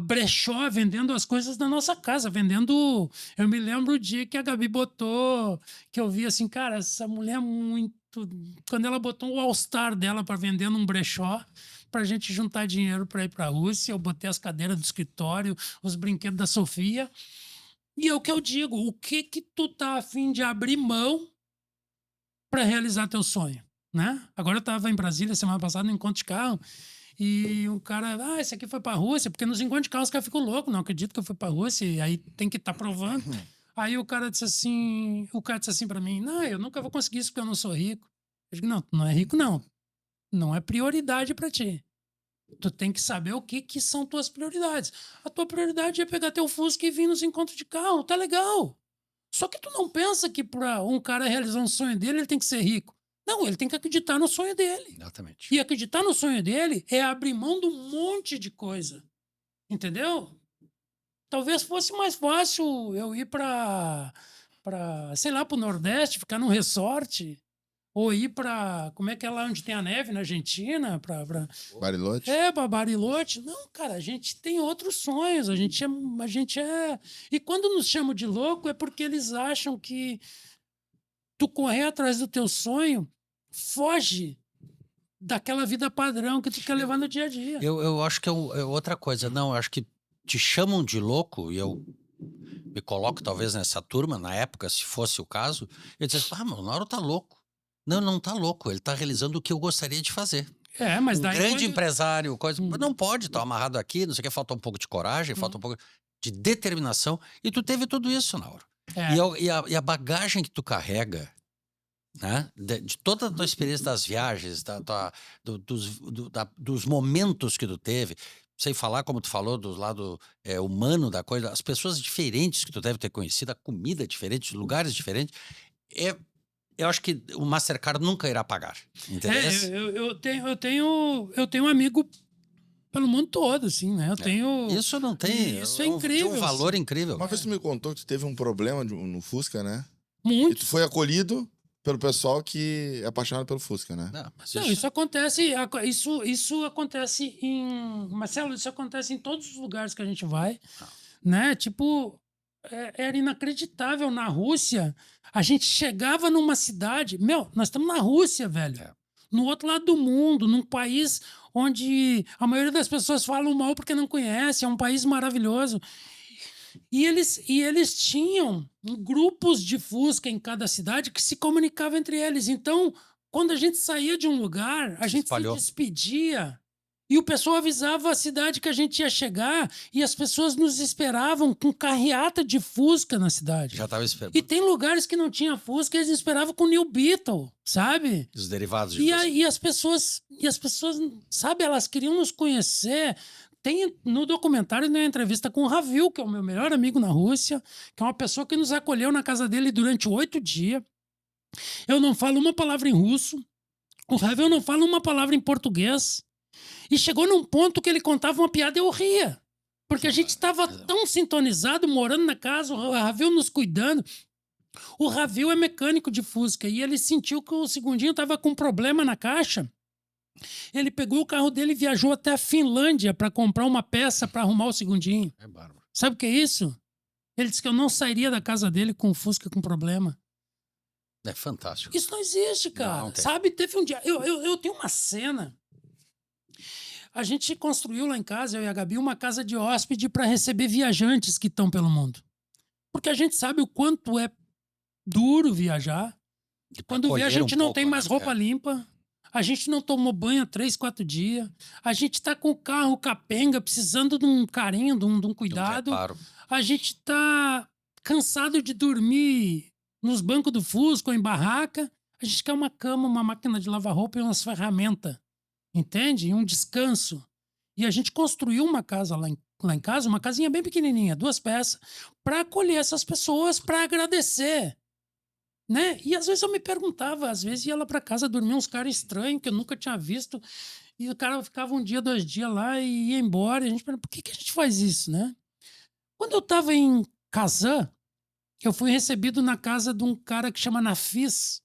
Speaker 2: brechó, vendendo as coisas da nossa casa, vendendo... Eu me lembro o dia que a Gabi botou, que eu vi assim, cara, essa mulher é muito... Quando ela botou o All-Star dela para vender num brechó, pra gente juntar dinheiro para ir para a Rússia, eu botei as cadeiras do escritório, os brinquedos da Sofia... E é o que eu digo, o que tu tá a fim de abrir mão para realizar teu sonho, né? Agora eu estava em Brasília semana passada no encontro de carro e um cara, esse aqui foi para a Rússia, porque nos encontros de carro os caras ficam loucos, não acredito que eu fui para a Rússia, e aí tem que estar provando. Aí o cara disse assim para mim, não, eu nunca vou conseguir isso porque eu não sou rico. Eu digo, não, tu não é rico não, não é prioridade para ti. Tu tem que saber o que são tuas prioridades. A tua prioridade é pegar teu Fusca e vir nos encontros de carro, tá legal. Só que tu não pensa que para um cara realizar um sonho dele, ele tem que ser rico. Não, ele tem que acreditar no sonho dele.
Speaker 1: Exatamente.
Speaker 2: E acreditar no sonho dele é abrir mão de um monte de coisa. Entendeu? Talvez fosse mais fácil eu ir sei lá, pro Nordeste, ficar num resort... Ou ir para... Como é que é lá onde tem a neve, na Argentina?
Speaker 3: Bariloche?
Speaker 2: Para Bariloche. Não, cara, a gente tem outros sonhos. A gente é... E quando nos chamam de louco é porque eles acham que tu correr atrás do teu sonho foge daquela vida padrão que tu quer levar no dia a dia.
Speaker 1: Eu acho que é outra coisa. Não, eu acho que te chamam de louco e eu... me coloco talvez nessa turma, na época, se fosse o caso, eu dizia, mano, o Nauro tá louco. Não tá louco, ele tá realizando o que eu gostaria de fazer.
Speaker 2: Mas
Speaker 1: um
Speaker 2: daí...
Speaker 1: grande empresário, coisa... Não pode, tá amarrado aqui, não sei o que, falta um pouco de coragem, falta um pouco de determinação, e tu teve tudo isso, Nauro. E a bagagem que tu carrega, né, de toda a tua experiência das viagens, dos momentos que tu teve, sem falar, como tu falou, do lado humano da coisa, as pessoas diferentes que tu deve ter conhecido, a comida diferente, lugares diferentes, eu acho que o Mastercard nunca irá pagar. Entendeu?
Speaker 2: Eu tenho um amigo pelo mundo todo, assim, né?
Speaker 1: Isso não tem.
Speaker 2: Isso é incrível.
Speaker 1: Tem um valor
Speaker 2: assim.
Speaker 1: incrível.
Speaker 3: Uma vez tu me contou que tu teve um problema no Fusca, né?
Speaker 2: Muito.
Speaker 3: E tu foi acolhido pelo pessoal que é apaixonado pelo Fusca, né?
Speaker 2: Isso acontece. Isso acontece em. Marcelo, isso acontece em todos os lugares que a gente vai. Né? Tipo. Era inacreditável na Rússia. A gente chegava numa cidade... nós estamos na Rússia, velho. No outro lado do mundo, num país onde a maioria das pessoas falam mal porque não conhece. É um país maravilhoso. E eles tinham grupos de Fusca em cada cidade que se comunicavam entre eles. Então, quando a gente saía de um lugar, a gente se
Speaker 1: espalhou.
Speaker 2: despedia e o pessoal avisava a cidade que a gente ia chegar e as pessoas nos esperavam com carreata de Fusca na cidade.
Speaker 1: Já estava esperando.
Speaker 2: E tem lugares que não tinha Fusca, eles esperavam com New Beetle, sabe?
Speaker 1: Os derivados de
Speaker 2: E,
Speaker 1: Fusca.
Speaker 2: e as pessoas, sabe, elas queriam nos conhecer. Tem no documentário, na entrevista com o Ravil, que é o meu melhor amigo na Rússia, que é uma pessoa que nos acolheu na casa dele durante 8 dias. Eu não falo uma palavra em russo. O Ravil não fala uma palavra em português. E chegou num ponto que ele contava uma piada e eu ria. Porque a gente estava tão sintonizado, morando na casa, o Ravil nos cuidando. O Ravil é mecânico de Fusca e ele sentiu que o Segundinho estava com problema na caixa. Ele pegou o carro dele e viajou até a Finlândia para comprar uma peça para arrumar o Segundinho.
Speaker 1: É bárbaro.
Speaker 2: Sabe o que é isso? Ele disse que eu não sairia da casa dele com o Fusca com problema.
Speaker 1: É fantástico.
Speaker 2: Isso não existe, cara.
Speaker 1: Não tem.
Speaker 2: Sabe, teve um dia... Eu tenho uma cena... A gente construiu lá em casa, eu e a Gabi, uma casa de hóspede para receber viajantes que estão pelo mundo. Porque a gente sabe o quanto é duro viajar. Quando vê, a gente não tem mais roupa limpa. A gente não tomou banho há 3, 4 dias. A gente tá com o carro capenga, precisando de um carinho, de um cuidado. A gente tá cansado de dormir nos bancos do Fusca ou em barraca. A gente quer uma cama, uma máquina de lavar roupa e umas ferramentas. Entende? E um descanso. E a gente construiu uma casa lá em casa, uma casinha bem pequenininha, 2 peças, para acolher essas pessoas, para agradecer. Né? E às vezes eu me perguntava, às vezes ia lá para casa dormir uns caras estranhos que eu nunca tinha visto, e o cara ficava 1 dia, 2 dias lá e ia embora. E a gente perguntava, por que a gente faz isso, né? Quando eu estava em Kazan, eu fui recebido na casa de um cara que chama Nafis.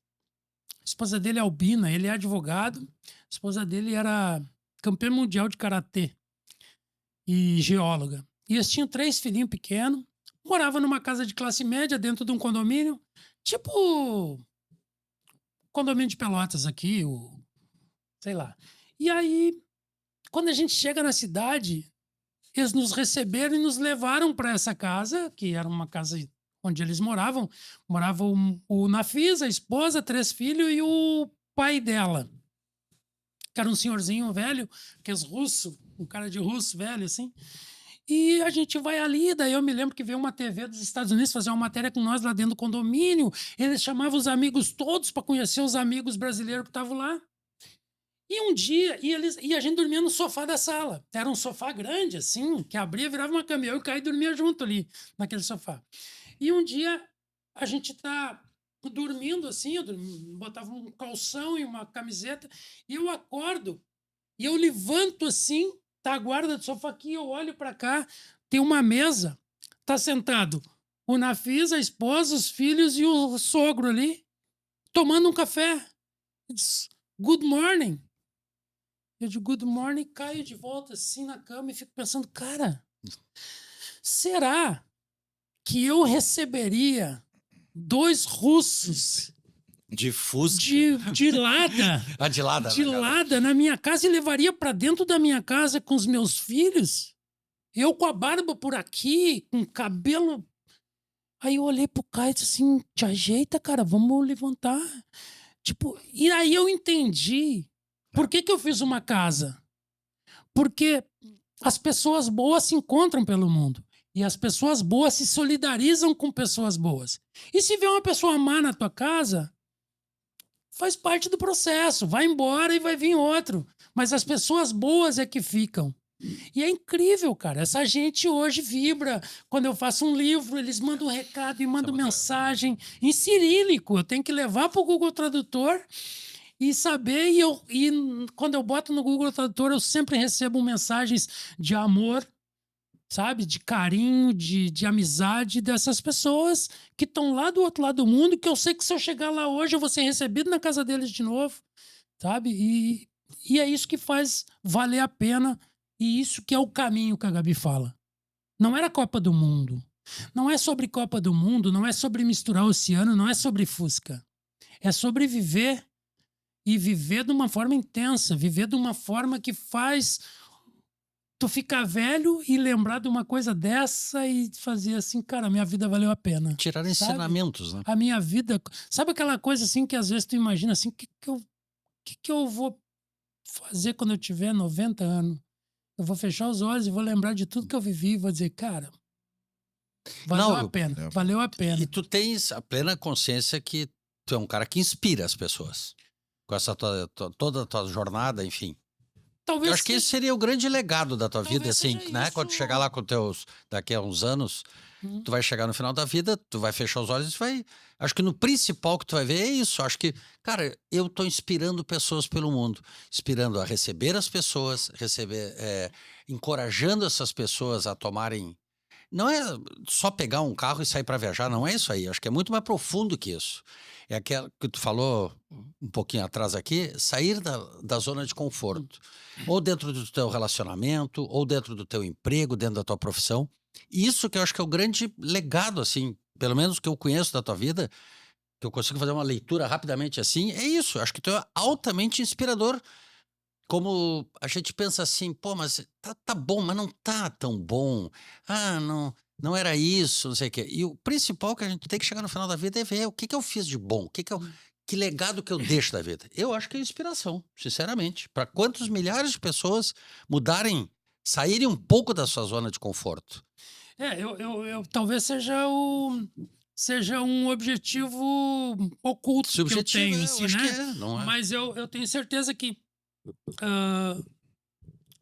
Speaker 2: A esposa dele é albina, ele é advogado. A esposa dele era campeã mundial de karatê e geóloga. E eles tinham 3 filhinhos pequenos. Morava numa casa de classe média dentro de um condomínio. Tipo condomínio de Pelotas aqui, sei lá. E aí, quando a gente chega na cidade, eles nos receberam e nos levaram para essa casa, que era uma casa onde eles moravam. Moravam o Nafis, a esposa, 3 filhos e o pai dela, que era um senhorzinho velho, que é russo, um cara de russo velho, assim. E a gente vai ali, daí eu me lembro que veio uma TV dos Estados Unidos fazer uma matéria com nós lá dentro do condomínio. Eles chamavam os amigos todos para conhecer os amigos brasileiros que estavam lá. E um dia, e a gente dormia no sofá da sala. Era um sofá grande, assim, que abria, virava uma cama. Eu e o Caio dormia junto ali, naquele sofá. E um dia, a gente tá dormindo assim, botava um calção e uma camiseta, e eu acordo, e eu levanto assim, tá a guarda do sofá aqui, eu olho para cá, tem uma mesa, tá sentado o Nafis, a esposa, os filhos e o sogro ali, tomando um café. Diz, good morning. Eu digo, good morning, caio de volta assim na cama e fico pensando, cara, será que eu receberia 2 russos
Speaker 1: de Fusca
Speaker 2: de lada,
Speaker 1: de
Speaker 2: lada na minha casa e levaria para dentro da minha casa com os meus filhos? Eu com a barba por aqui, com cabelo. Aí eu olhei pro Caio e disse assim, te ajeita, cara, vamos levantar. Tipo, e aí eu entendi por que eu fiz uma casa. Porque as pessoas boas se encontram pelo mundo. E as pessoas boas se solidarizam com pessoas boas. E se vier uma pessoa má na tua casa, faz parte do processo. Vai embora e vai vir outro. Mas as pessoas boas é que ficam. E é incrível, cara. Essa gente hoje vibra. Quando eu faço um livro, eles mandam um recado e mandam mensagem em cirílico. Eu tenho que levar para o Google Tradutor e saber. E quando eu boto no Google Tradutor, eu sempre recebo mensagens de amor, sabe? De carinho, de amizade dessas pessoas que estão lá do outro lado do mundo, que eu sei que se eu chegar lá hoje, eu vou ser recebido na casa deles de novo, sabe? E é isso que faz valer a pena. E isso que é o caminho que a Gabi fala. Não era Copa do Mundo. Não é sobre Copa do Mundo, não é sobre misturar o oceano, não é sobre Fusca. É sobre viver e viver de uma forma intensa, viver de uma forma que faz tu ficar velho e lembrar de uma coisa dessa e fazer assim, cara, minha vida valeu a pena.
Speaker 1: Tirar
Speaker 2: sabe?
Speaker 1: ensinamentos, né?
Speaker 2: A minha vida... Sabe aquela coisa assim que às vezes tu imagina assim, que eu vou fazer quando eu tiver 90 anos? Eu vou fechar os olhos e vou lembrar de tudo que eu vivi e vou dizer, cara, valeu a pena, valeu a pena.
Speaker 1: E tu tens a plena consciência que tu é um cara que inspira as pessoas. Com essa toda a tua jornada, enfim.
Speaker 2: Talvez
Speaker 1: Eu acho que esse seria o grande legado da tua vida,
Speaker 2: Talvez
Speaker 1: assim,
Speaker 2: seja
Speaker 1: né?
Speaker 2: isso.
Speaker 1: Quando tu chegar lá com teus... Daqui a uns anos, tu vai chegar no final da vida, tu vai fechar os olhos e vai... Acho que no principal que tu vai ver é isso. Acho que, cara, eu tô inspirando pessoas pelo mundo. Inspirando a receber as pessoas, encorajando essas pessoas a tomarem... Não é só pegar um carro e sair para viajar, não é isso aí. Acho que é muito mais profundo que isso. É aquela que tu falou um pouquinho atrás aqui, sair da zona de conforto. Ou dentro do teu relacionamento, ou dentro do teu emprego, dentro da tua profissão. E isso que eu acho que é o grande legado, assim, pelo menos que eu conheço da tua vida, que eu consigo fazer uma leitura rapidamente assim, é isso. Acho que tu é altamente inspirador. Como a gente pensa assim, pô, mas tá bom, mas não tá tão bom. Ah, não era isso, não sei o quê. E o principal que a gente tem que chegar no final da vida é ver o que eu fiz de bom, que legado que eu deixo da vida. Eu acho que é inspiração, sinceramente. Para quantos milhares de pessoas mudarem, saírem um pouco da sua zona de conforto.
Speaker 2: Eu talvez seja um objetivo oculto que eu tenho, assim,
Speaker 1: eu acho
Speaker 2: né?
Speaker 1: que é, não é?
Speaker 2: Mas eu tenho certeza que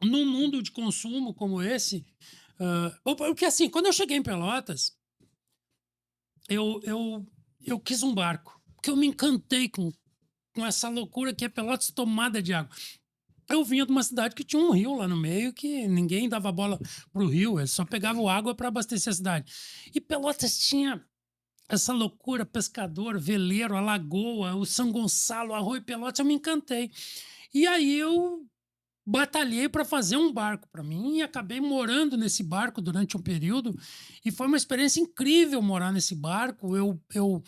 Speaker 2: num mundo de consumo como esse, porque assim, quando eu cheguei em Pelotas, eu quis um barco, porque eu me encantei com essa loucura que é Pelotas tomada de água. Eu vinha de uma cidade que tinha um rio lá no meio, que ninguém dava bola pro rio, eles só pegavam água para abastecer a cidade. E Pelotas tinha essa loucura, pescador, veleiro, a lagoa, o São Gonçalo, Arroio Pelotas, eu me encantei. E aí eu batalhei para fazer um barco para mim e acabei morando nesse barco durante um período e foi uma experiência incrível morar nesse barco. Eu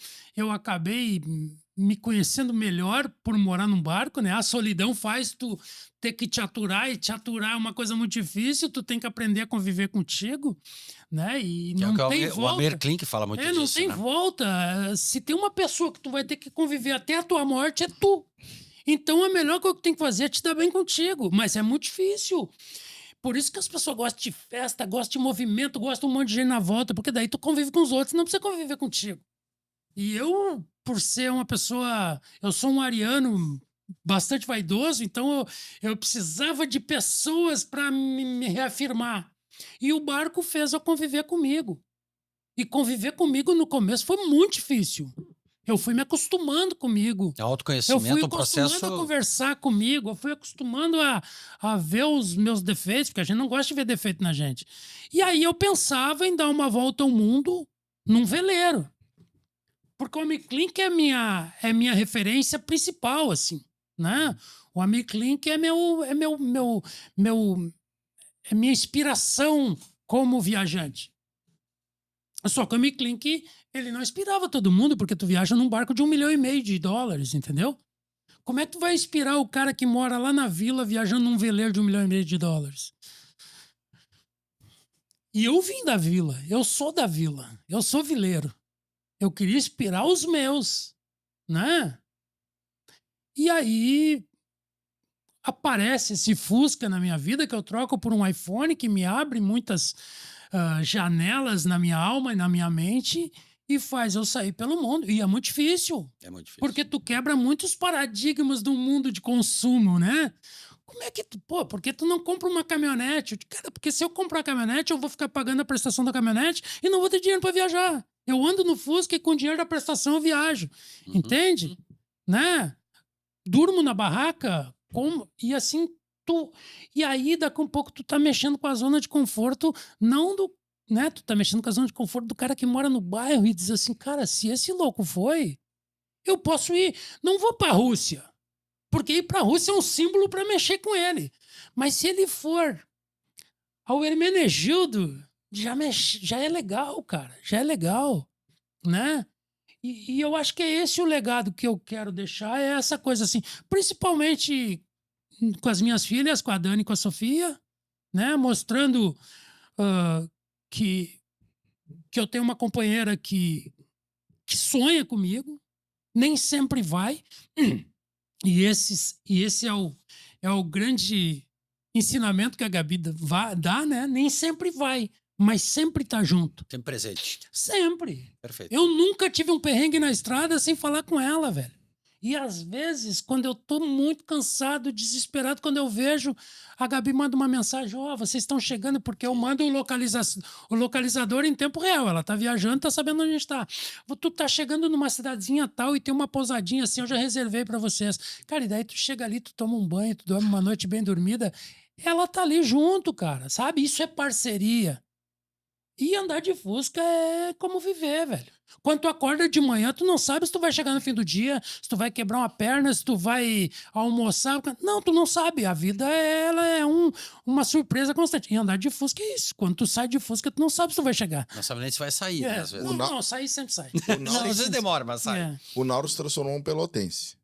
Speaker 2: acabei me conhecendo melhor por morar num barco, né? A solidão faz tu ter que te aturar, e te aturar é uma coisa muito difícil, tu tem que aprender a conviver contigo, né? E
Speaker 1: Que
Speaker 2: não
Speaker 1: é
Speaker 2: tem
Speaker 1: o
Speaker 2: volta.
Speaker 1: Amir Klink fala muito disso,
Speaker 2: Não tem
Speaker 1: né?
Speaker 2: volta. Se tem uma pessoa que tu vai ter que conviver até a tua morte, é tu. Então a melhor coisa que tem que fazer é te dar bem contigo, mas é muito difícil. Por isso que as pessoas gostam de festa, gostam de movimento, gostam de um monte de gente na volta, porque daí tu convive com os outros, não precisa conviver contigo. E eu, por ser uma pessoa... Eu sou um ariano bastante vaidoso, então eu precisava de pessoas para me reafirmar. E o barco fez eu conviver comigo. E conviver comigo no começo foi muito difícil. Eu fui me acostumando comigo.
Speaker 1: Autoconhecimento,
Speaker 2: Eu fui
Speaker 1: um
Speaker 2: acostumando
Speaker 1: processo...
Speaker 2: a conversar comigo. Eu fui acostumando a ver os meus defeitos, porque a gente não gosta de ver defeito na gente. E aí eu pensava em dar uma volta ao mundo num veleiro. Porque o Amir Klink é minha referência principal, assim, né? O Amir Klink é minha inspiração como viajante. Só que o Amir Klink, ele não inspirava todo mundo, porque tu viaja num barco de $1,5 milhão, entendeu? Como é que tu vai inspirar o cara que mora lá na vila viajando num veleiro de $1,5 milhão? E eu vim da vila, eu sou da vila, eu sou vileiro. Eu queria inspirar os meus, né? E aí aparece esse Fusca na minha vida que eu troco por um iPhone que me abre muitas janelas na minha alma e na minha mente e faz eu sair pelo mundo. E é muito difícil.
Speaker 1: É muito difícil.
Speaker 2: Porque tu quebra muitos paradigmas do mundo de consumo, né? Como é que tu... Pô, por que tu não compra uma caminhonete? Cara, porque se eu comprar uma caminhonete, eu vou ficar pagando a prestação da caminhonete e não vou ter dinheiro para viajar. Eu ando no Fusca e com o dinheiro da prestação eu viajo. Entende? Né? Durmo na barraca e assim tu... E aí, daqui a um pouco, tu tá mexendo com a zona de conforto, não do... Né? Tu tá mexendo com a zona de conforto do cara que mora no bairro e diz assim, cara, se esse louco foi, eu posso ir. Não vou pra Rússia. Porque ir pra Rússia é um símbolo para mexer com ele. Mas se ele for ao Hermenegildo, já é legal, cara. Já é legal, né? E eu acho que é esse o legado que eu quero deixar, é essa coisa assim. Principalmente com as minhas filhas, com a Dani e com a Sofia, né? Mostrando que eu tenho uma companheira que sonha comigo, nem sempre vai, e esse é o grande ensinamento que a Gabi dá, né? Nem sempre vai, mas sempre tá junto.
Speaker 1: Sempre presente.
Speaker 2: Sempre.
Speaker 1: Perfeito.
Speaker 2: Eu nunca tive um perrengue na estrada sem falar com ela, velho. E às vezes, quando eu tô muito cansado, desesperado, quando eu vejo, a Gabi manda uma mensagem: ó, vocês estão chegando, porque eu mando o localizador em tempo real. Ela tá viajando, tá sabendo onde a gente tá. Tu tá chegando numa cidadezinha tal e tem uma pousadinha assim, eu já reservei pra vocês. Cara, e daí tu chega ali, tu toma um banho, tu dorme uma noite bem dormida. Ela tá ali junto, cara, sabe? Isso é parceria. E andar de Fusca é como viver, velho. Quando tu acorda de manhã, tu não sabe se tu vai chegar no fim do dia, se tu vai quebrar uma perna, se tu vai almoçar. Não, tu não sabe. A vida, ela é uma surpresa constante. E andar de Fusca é isso. Quando tu sai de Fusca, tu não sabe se tu vai chegar.
Speaker 1: Não sabe nem se vai sair, né, às vezes.
Speaker 2: Não, sair sempre sai.
Speaker 1: Não, às vezes demora, mas sai.
Speaker 2: É.
Speaker 3: O Nauro se transformou em pelotense.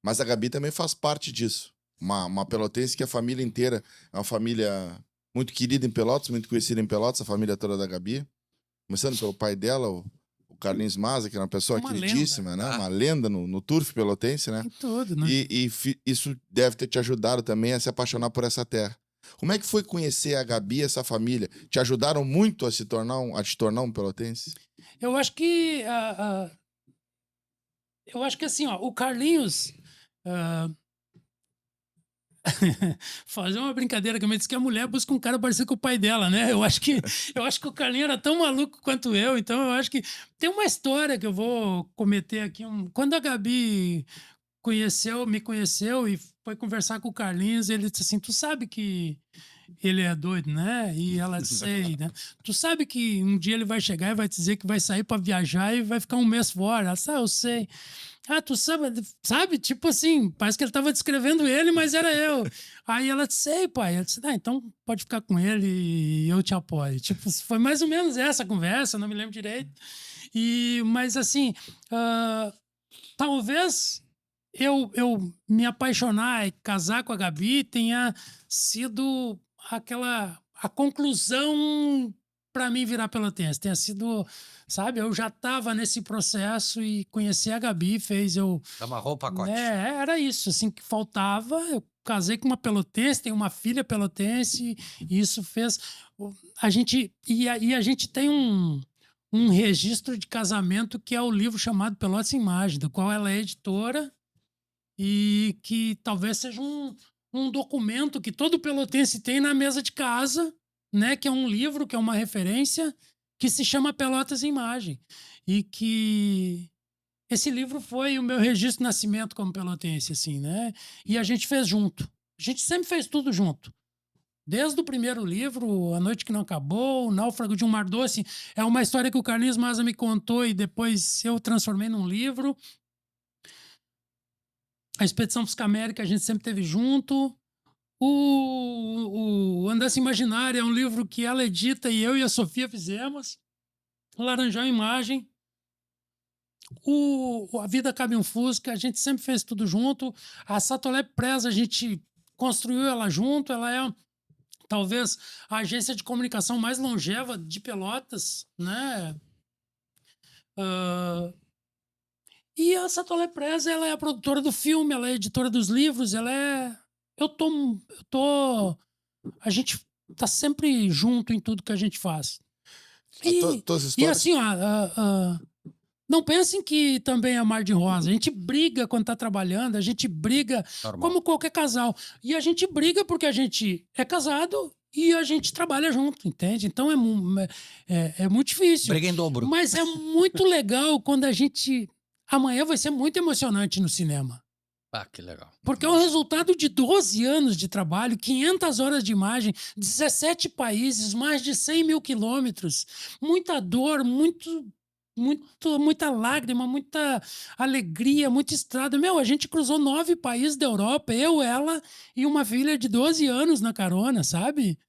Speaker 3: Mas a Gabi também faz parte disso. Uma pelotense que a família inteira é uma família muito querida em Pelotas, muito conhecida em Pelotas, a família toda da Gabi. Começando pelo pai dela, o Carlinhos Maza, que era uma pessoa queridíssima,
Speaker 2: lenda.
Speaker 3: né? Uma lenda no turf pelotense, né?
Speaker 2: Em tudo, né?
Speaker 3: Isso deve ter te ajudado também a se apaixonar por essa terra. Como é que foi conhecer a Gabi e essa família? Te ajudaram muito a te tornar um pelotense?
Speaker 2: Eu acho que assim, ó, o Carlinhos fazer uma brincadeira que eu me disse que a mulher busca um cara parecido com o pai dela, né? Eu acho que o Carlinhos era tão maluco quanto eu, então eu acho que tem uma história que eu vou cometer aqui. Quando a Gabi me conheceu e foi conversar com o Carlinhos, ele disse assim: tu sabe que ele é doido, né? E ela disse: sei, né? Tu sabe que um dia ele vai chegar e vai dizer que vai sair para viajar e vai ficar um mês fora. Ela disse: eu sei. Ah, tu sabe? Tipo assim, parece que ele tava descrevendo ele, mas era eu. Aí ela disse: sei, pai. Ela disse: então pode ficar com ele e eu te apoio. Tipo, foi mais ou menos essa conversa, não me lembro direito. Mas assim, talvez eu me apaixonar e casar com a Gabi tenha sido a conclusão para mim virar pelotense. Tenha sido, sabe, eu já estava nesse processo e conhecer a Gabi fez eu...
Speaker 1: Amarrou o pacote.
Speaker 2: Era isso, assim, que faltava. Eu casei com uma pelotense, tenho uma filha pelotense, e isso fez... A gente tem um registro de casamento que é o livro chamado Pelotas em Imagem, do qual ela é editora, e que talvez seja um documento que todo pelotense tem na mesa de casa, né? Que é um livro, que é uma referência, que se chama Pelotas em Imagem. E que esse livro foi o meu registro de nascimento como pelotense, assim, né? E a gente fez junto. A gente sempre fez tudo junto. Desde o primeiro livro, A Noite que Não Acabou, O Náufrago de um Mar Doce, é uma história que o Carlinhos Maza me contou e depois eu transformei num livro. A Expedição Fusca-América a gente sempre teve junto. O Andança Imaginária é um livro que ela edita e eu e a Sofia fizemos. O Laranjal Imagem. A Vida Cabe um Fusca, a gente sempre fez tudo junto. A Satolep Press, a gente construiu ela junto. Ela é talvez a agência de comunicação mais longeva de Pelotas, né? E a Satolep Press, ela é a produtora do filme, ela é editora dos livros, ela é... A gente tá sempre junto em tudo que a gente faz. E assim, não pensem que também é mar de rosa. A gente briga quando tá trabalhando, a gente briga como qualquer casal. E a gente briga porque a gente é casado e a gente trabalha junto, entende? Então é muito difícil.
Speaker 1: Briga em dobro.
Speaker 2: Mas é muito legal quando a gente... Amanhã vai ser muito emocionante no cinema.
Speaker 1: Ah, que legal.
Speaker 2: Porque é o resultado de 12 anos de trabalho, 500 horas de imagem, 17 países, mais de 100 mil quilômetros. Muita dor, muita lágrima, muita alegria, muita estrada. A gente cruzou 9 países da Europa, eu, ela e uma filha de 12 anos na carona, sabe?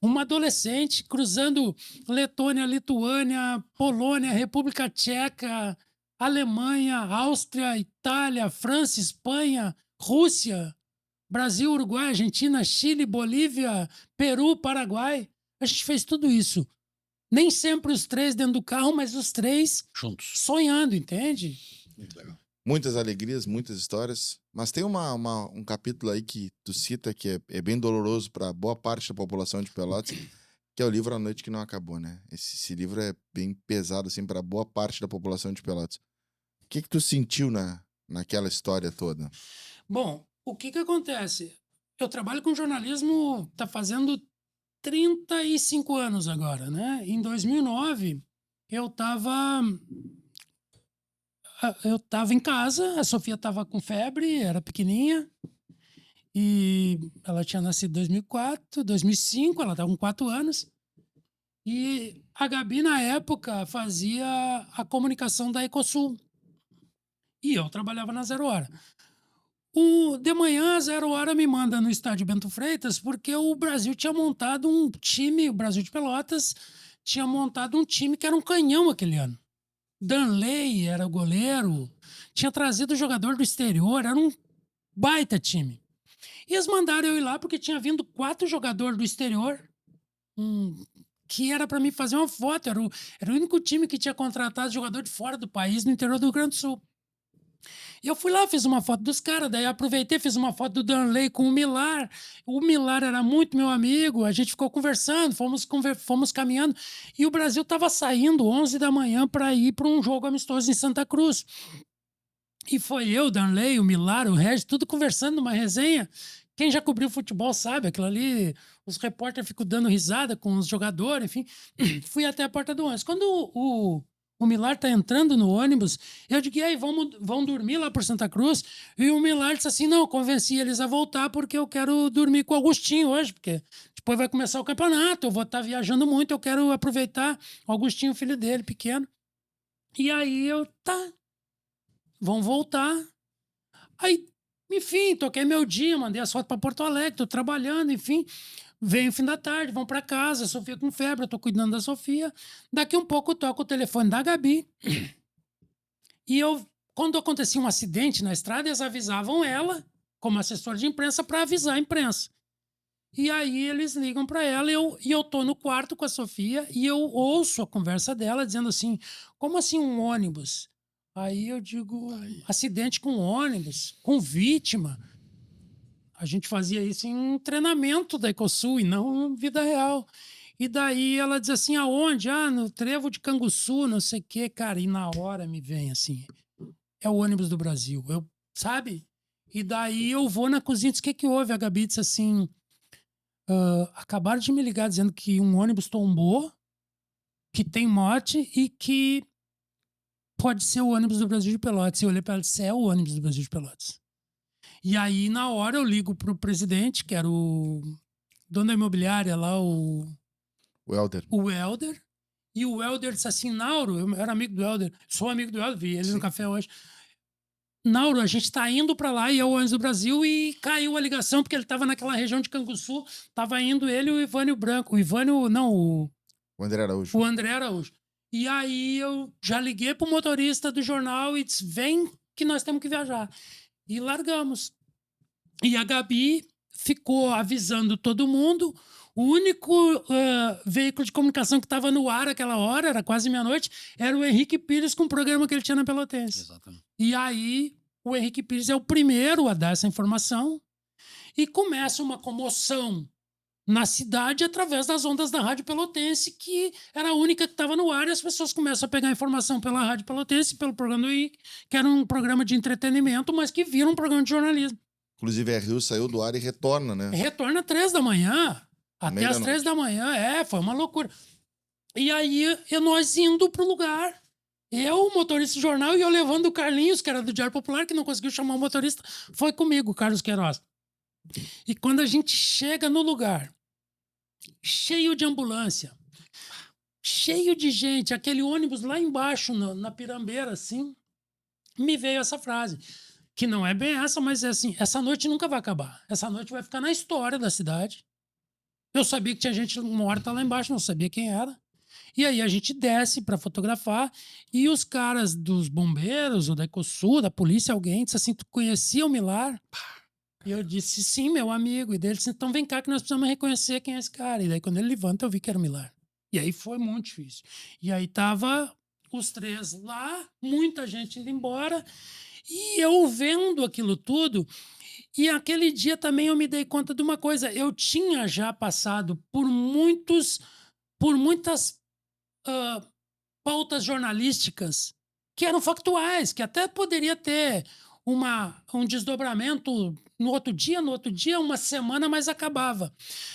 Speaker 2: Uma adolescente cruzando Letônia, Lituânia, Polônia, República Tcheca, Alemanha, Áustria, Itália, França, Espanha, Rússia. Brasil, Uruguai, Argentina, Chile, Bolívia, Peru, Paraguai. A gente fez tudo isso. Nem sempre os 3 dentro do carro, mas os 3
Speaker 1: Juntos.
Speaker 2: sonhando, entende?
Speaker 3: Muito legal. Muitas alegrias, muitas histórias. Mas tem um capítulo aí que tu cita que é bem doloroso para boa parte da população de Pelotas, que é o livro A Noite que Não Acabou, né? Esse livro é bem pesado, assim, para boa parte da população de Pelotas. O que tu sentiu naquela história toda?
Speaker 2: Bom, o que acontece? Eu trabalho com jornalismo, tá fazendo 35 anos agora, né? Em 2009, eu tava em casa, a Sofia tava com febre, era pequenininha, e ela tinha nascido em 2004, 2005, ela tava com 4 anos, e a Gabi, na época, fazia a comunicação da Ecosul, e eu trabalhava na Zero Hora. De manhã, a Zero Hora me manda no estádio Bento Freitas, porque o Brasil tinha montado um time, o Brasil de Pelotas tinha montado um time que era um canhão aquele ano. Danley era o goleiro, tinha trazido jogador do exterior, era um baita time. E eles mandaram eu ir lá porque tinha vindo 4 jogadores do exterior, que era para mim fazer uma foto. Era o único time que tinha contratado jogador de fora do país, no interior do Rio Grande do Sul. E eu fui lá, fiz uma foto dos caras, daí aproveitei, fiz uma foto do Danley com o Milar. O Milar era muito meu amigo, a gente ficou conversando, fomos caminhando. E o Brasil estava saindo 11 da manhã para ir para um jogo amistoso em Santa Cruz. E foi eu, o Danley, o Milar, o Regis, tudo conversando numa resenha. Quem já cobriu futebol sabe, aquilo ali, os repórteres ficam dando risada com os jogadores, enfim. Fui até a porta do ônibus. Quando o Milar tá entrando no ônibus, eu digo, e aí, vão dormir lá por Santa Cruz? E o Milar disse assim, não, convenci eles a voltar porque eu quero dormir com o Augustinho hoje, porque depois vai começar o campeonato, eu vou estar viajando muito, eu quero aproveitar o Augustinho, filho dele, pequeno. E aí vão voltar. Aí, enfim, toquei meu dia, mandei as fotos para Porto Alegre, tô trabalhando, enfim. Vem o fim da tarde, vão para casa, a Sofia com febre, eu tô cuidando da Sofia. Daqui um pouco toco o telefone da Gabi. E quando acontecia um acidente na estrada, eles avisavam ela, como assessora de imprensa, para avisar a imprensa. E aí eles ligam para ela e eu tô no quarto com a Sofia e eu ouço a conversa dela dizendo assim, como assim um ônibus? Aí eu digo, acidente com ônibus, com vítima. A gente fazia isso em um treinamento da Ecosul e não em vida real. E daí ela diz assim, aonde? Ah, no Trevo de Canguçu, não sei o quê. Cara, e na hora me vem assim, é o ônibus do Brasil, sabe? E daí eu vou na cozinha e diz, o que houve? A Gabi disse assim, acabaram de me ligar dizendo que um ônibus tombou, que tem morte e que pode ser o ônibus do Brasil de Pelotas. E eu olhei para ela e disse, é o ônibus do Brasil de Pelotas. E aí, na hora, eu ligo pro presidente, que era o dono da imobiliária lá, o
Speaker 3: Helder.
Speaker 2: O Helder. E o Helder disse assim, Nauro, eu era amigo do Helder, sou amigo do Helder, vi ele no café hoje. Nauro, a gente tá indo para lá e é o ônibus do Brasil e caiu a ligação, porque ele estava naquela região de Canguçu, tava indo ele e o Ivânio Branco. O
Speaker 3: André Araújo.
Speaker 2: O André Araújo. E aí eu já liguei pro motorista do jornal e disse, vem que nós temos que viajar. E largamos. E a Gabi ficou avisando todo mundo. O único veículo de comunicação que estava no ar aquela hora, era quase meia-noite, era o Henrique Pires com o programa que ele tinha na Pelotense.
Speaker 1: Exatamente.
Speaker 2: E aí o Henrique Pires é o primeiro a dar essa informação e começa uma comoção na cidade através das ondas da Rádio Pelotense, que era a única que estava no ar, e as pessoas começam a pegar informação pela Rádio Pelotense, pelo programa do Henrique, que era um programa de entretenimento, mas que vira um programa de jornalismo.
Speaker 3: Inclusive, a Rio saiu do ar e retorna, né?
Speaker 2: Retorna às 3 da manhã, até às 3 da manhã, foi uma loucura. E aí, nós indo pro lugar, eu, o motorista do jornal, e eu levando o Carlinhos, que era do Diário Popular, que não conseguiu chamar o motorista, foi comigo, o Carlos Queiroz. E quando a gente chega no lugar, cheio de ambulância, cheio de gente, aquele ônibus lá embaixo, na Pirambeira, assim, me veio essa frase, que não é bem essa, mas é assim, essa noite nunca vai acabar. Essa noite vai ficar na história da cidade. Eu sabia que tinha gente morta lá embaixo, não sabia quem era. E aí a gente desce para fotografar e os caras dos bombeiros, ou da Ecosul, da polícia, alguém disse assim, tu conhecia o Milar? E eu disse, sim, meu amigo. E daí ele disse, então vem cá que nós precisamos reconhecer quem é esse cara. E daí quando ele levanta, eu vi que era o Milar. E aí foi muito difícil. E aí tava os três lá, muita gente indo embora, e eu vendo aquilo tudo. E aquele dia também eu me dei conta de uma coisa. Eu tinha já passado por muitas pautas jornalísticas que eram factuais, que até poderia ter um desdobramento no outro dia, uma semana, mas acabava.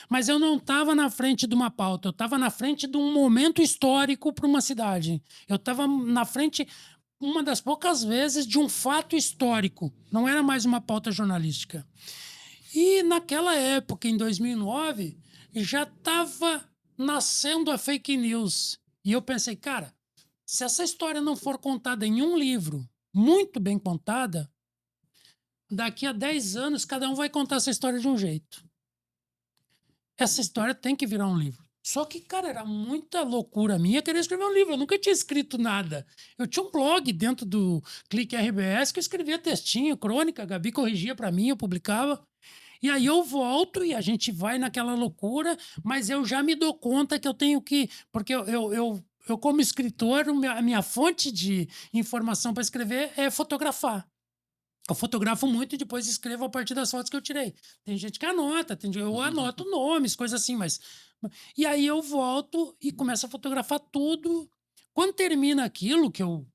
Speaker 2: Mas eu não estava na frente de uma pauta, eu estava na frente de um momento histórico para uma cidade. Eu estava na frente, uma das poucas vezes, de um fato histórico. Não era mais uma pauta jornalística. E naquela época, em 2009, já estava nascendo a fake news. E eu pensei, cara, se essa história não for contada em um livro, muito bem contada, daqui a 10 anos cada um vai contar essa história de um jeito. Essa história tem que virar um livro. Só que, cara, era muita loucura minha querer escrever um livro. Eu nunca tinha escrito nada. Eu tinha um blog dentro do Clique RBS que eu escrevia textinho, crônica, a Gabi corrigia para mim, eu publicava. E aí eu volto e a gente vai naquela loucura, mas eu já me dou conta que eu tenho que... Porque eu como escritor, a minha fonte de informação para escrever é fotografar. Eu fotografo muito e depois escrevo a partir das fotos que eu tirei. Tem gente que anota, eu anoto nomes, coisas assim, mas... E aí eu volto e começo a fotografar tudo. Quando termina aquilo, que eu...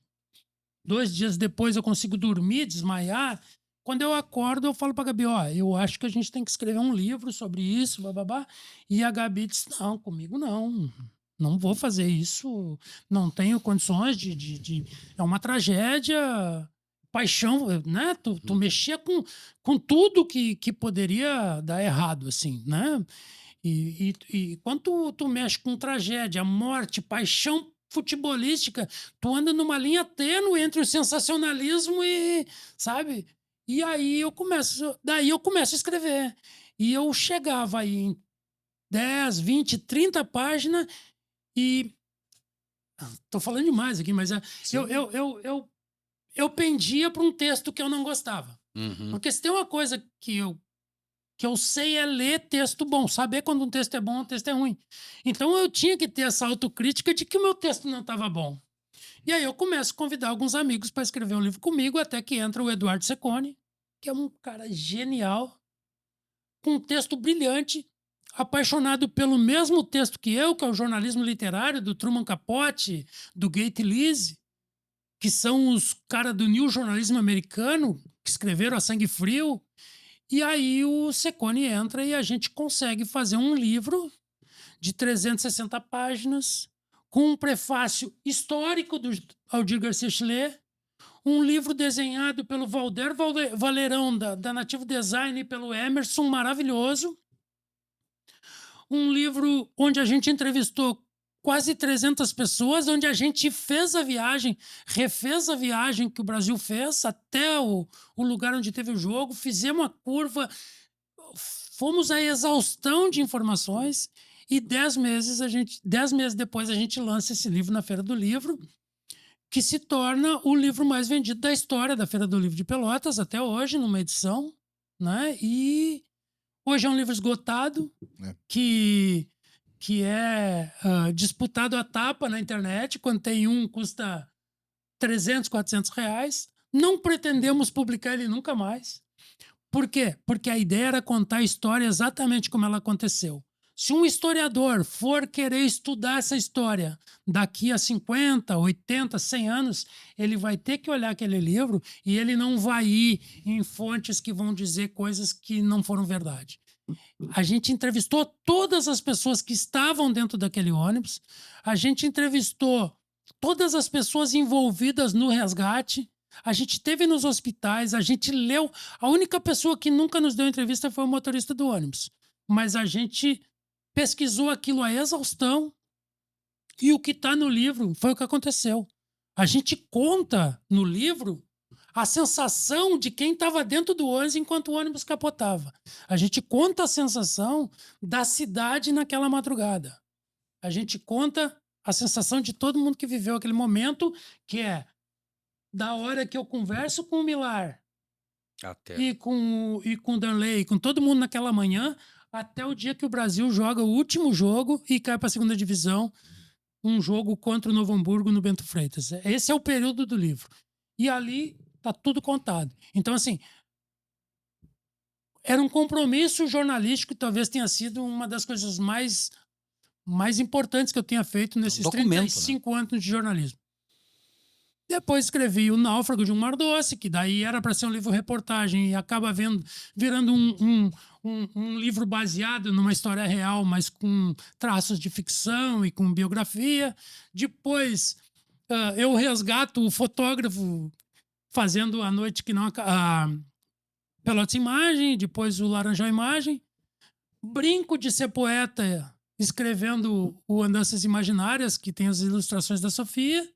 Speaker 2: 2 dias depois eu consigo dormir, desmaiar. Quando eu acordo, eu falo pra Gabi, ó, eu acho que a gente tem que escrever um livro sobre isso, bababá. E a Gabi disse, não, comigo não. Não vou fazer isso. Não tenho condições de... É uma tragédia... Paixão, né? Tu mexia com tudo que poderia dar errado, assim, né? E quando tu mexe com tragédia, morte, paixão futebolística, tu anda numa linha tênue entre o sensacionalismo e, sabe? E aí daí eu começo a escrever. E eu chegava aí em 10, 20, 30 páginas e... Tô falando demais aqui, mas eu pendia para um texto que eu não gostava.
Speaker 1: Uhum.
Speaker 2: Porque se tem uma coisa que eu sei é ler texto bom, saber quando um texto é bom, um texto é ruim. Então eu tinha que ter essa autocrítica de que o meu texto não estava bom. E aí eu começo a convidar alguns amigos para escrever um livro comigo, até que entra o Eduardo Secone, que é um cara genial, com um texto brilhante, apaixonado pelo mesmo texto que eu, que é o jornalismo literário do Truman Capote, do Gate Lise, que são os caras do New Jornalismo Americano, que escreveram A Sangue Frio. E aí o Secone entra e a gente consegue fazer um livro de 360 páginas, com um prefácio histórico do Aldir Garcia Chilé, um livro desenhado pelo Valder Valerão, da Nativo Design, e pelo Emerson, maravilhoso. Um livro onde a gente entrevistou quase 300 pessoas, onde a gente fez a viagem, refez a viagem que o Brasil fez até o lugar onde teve o jogo, fizemos a curva, fomos à exaustão de informações e 10 meses depois a gente lança esse livro na Feira do Livro, que se torna o livro mais vendido da história da Feira do Livro de Pelotas até hoje, numa edição, né? E hoje é um livro esgotado, que é disputado a tapa na internet. Quando tem um, custa 300, 400 reais. Não pretendemos publicar ele nunca mais. Por quê? Porque a ideia era contar a história exatamente como ela aconteceu. Se um historiador for querer estudar essa história daqui a 50, 80, 100 anos, ele vai ter que olhar aquele livro e ele não vai ir em fontes que vão dizer coisas que não foram verdade. A gente entrevistou todas as pessoas que estavam dentro daquele ônibus, a gente entrevistou todas as pessoas envolvidas no resgate, a gente esteve nos hospitais, a gente leu. A única pessoa que nunca nos deu entrevista foi o motorista do ônibus. Mas a gente pesquisou aquilo à exaustão e o que está no livro foi o que aconteceu. A gente conta no livro a sensação de quem estava dentro do ônibus enquanto o ônibus capotava. A gente conta a sensação da cidade naquela madrugada. A gente conta a sensação de todo mundo que viveu aquele momento, que é da hora que eu converso com o Milar
Speaker 1: Até.
Speaker 2: e com o Danley, com todo mundo naquela manhã, até o dia que o Brasil joga o último jogo e cai para a segunda divisão, um jogo contra o Novo Hamburgo no Bento Freitas. Esse é o período do livro. E ali tá tudo contado. Então, assim, era um compromisso jornalístico que talvez tenha sido uma das coisas mais importantes que eu tenha feito nesses
Speaker 1: documento,
Speaker 2: 35 anos de jornalismo. Depois escrevi O Náufrago de um Mar Doce, que daí era para ser um livro-reportagem e acaba virando um livro baseado numa história real, mas com traços de ficção e com biografia. Depois eu resgato o fotógrafo fazendo A Noite que Não... Pelotas Imagem, depois o Laranjal Imagem. Brinco de ser poeta escrevendo o Andanças Imaginárias, que tem as ilustrações da Sofia.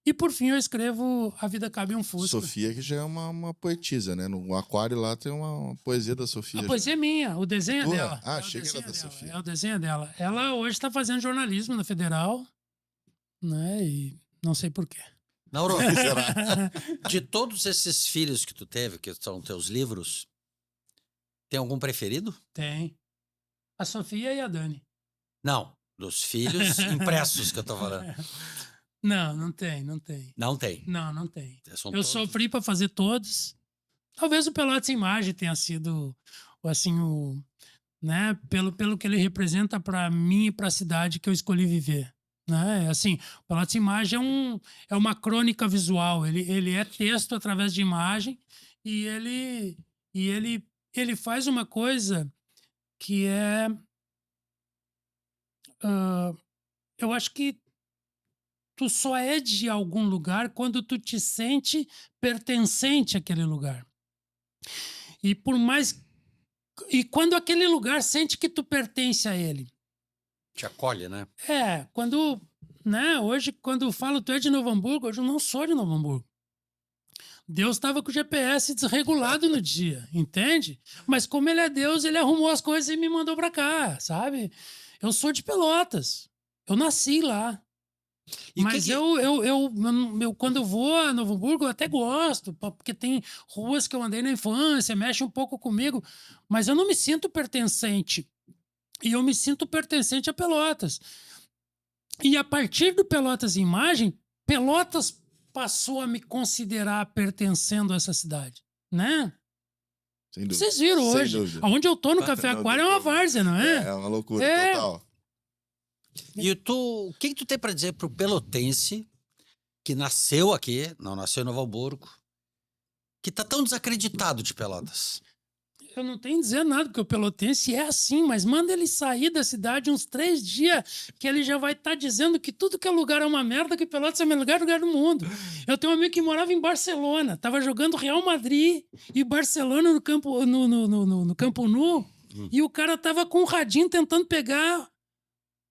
Speaker 2: E, por fim, eu escrevo A Vida Cabe em um Fusca.
Speaker 3: Sofia, que já é uma poetisa, né? No aquário lá tem uma poesia da Sofia.
Speaker 2: A poesia é minha, o desenho é dela.
Speaker 3: Ah, achei que era da
Speaker 2: dela,
Speaker 3: Sofia.
Speaker 2: É o desenho dela. Ela hoje está fazendo jornalismo na Federal, né? E não sei porquê.
Speaker 1: Nauro, de todos esses filhos que tu teve, que são teus livros, tem algum preferido?
Speaker 2: Tem. A Sofia e a Dani.
Speaker 1: Não, dos filhos impressos que eu tô falando.
Speaker 2: Não tem.
Speaker 1: Não tem.
Speaker 2: Não tem.
Speaker 1: São
Speaker 2: Eu
Speaker 1: todos.
Speaker 2: sofri para fazer todos. Talvez o Pelotas Imagem tenha sido, assim, né, pelo que ele representa para mim e para a cidade que eu escolhi viver. Né? Assim, o Pelotas Imagem é uma crônica visual. Ele é texto através de imagem e ele faz uma coisa que é... eu acho que tu só é de algum lugar quando tu te sente pertencente àquele lugar. E quando aquele lugar sente que tu pertence a ele.
Speaker 1: Te acolhe, né?
Speaker 2: Quando, né, hoje, quando eu falo tu é de Novo Hamburgo, hoje eu não sou de Novo Hamburgo. Deus estava com o GPS desregulado no dia, entende? Mas como ele é Deus, ele arrumou as coisas e me mandou pra cá, sabe? Eu sou de Pelotas. Eu nasci lá. Mas eu quando eu vou a Novo Hamburgo, eu até gosto, porque tem ruas que eu andei na infância, mexe um pouco comigo, mas eu não me sinto pertencente. E eu me sinto pertencente a Pelotas. E a partir do Pelotas Imagem, Pelotas passou a me considerar pertencendo a essa cidade, né?
Speaker 3: Sem dúvida.
Speaker 2: Vocês viram
Speaker 3: Sem
Speaker 2: hoje,
Speaker 3: dúvida.
Speaker 2: onde eu tô no Café
Speaker 3: Não,
Speaker 2: Aquário é uma várzea, não é?
Speaker 3: É uma loucura total.
Speaker 1: E o que tu tem para dizer pro pelotense que nasceu aqui, não nasceu em Novo Hamburgo, que tá tão desacreditado de Pelotas?
Speaker 2: Eu não tenho a dizer nada, porque o pelotense é assim, mas manda ele sair da cidade uns 3 dias, que ele já vai estar dizendo que tudo que é lugar é uma merda, que Pelotas é o melhor lugar do mundo. Eu tenho um amigo que morava em Barcelona, tava jogando Real Madrid e Barcelona no Campo Nou, e o cara tava com um radinho tentando pegar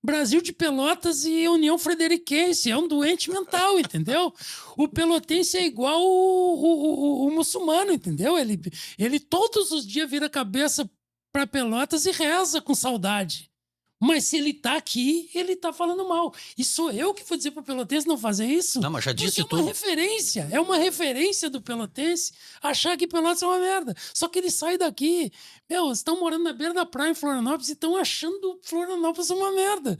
Speaker 2: Brasil de Pelotas e União Frederiquense. É um doente mental, entendeu? O pelotense é igual o muçulmano, entendeu? Ele todos os dias vira a cabeça para Pelotas e reza com saudade. Mas se ele tá aqui, ele tá falando mal. E sou eu que vou dizer pro pelotense não fazer isso?
Speaker 1: Não, mas já disse
Speaker 2: Porque é uma referência do pelotense achar que Pelotas é uma merda. Só que ele sai daqui. Eles estão morando na beira da praia em Florianópolis e estão achando Florianópolis uma merda.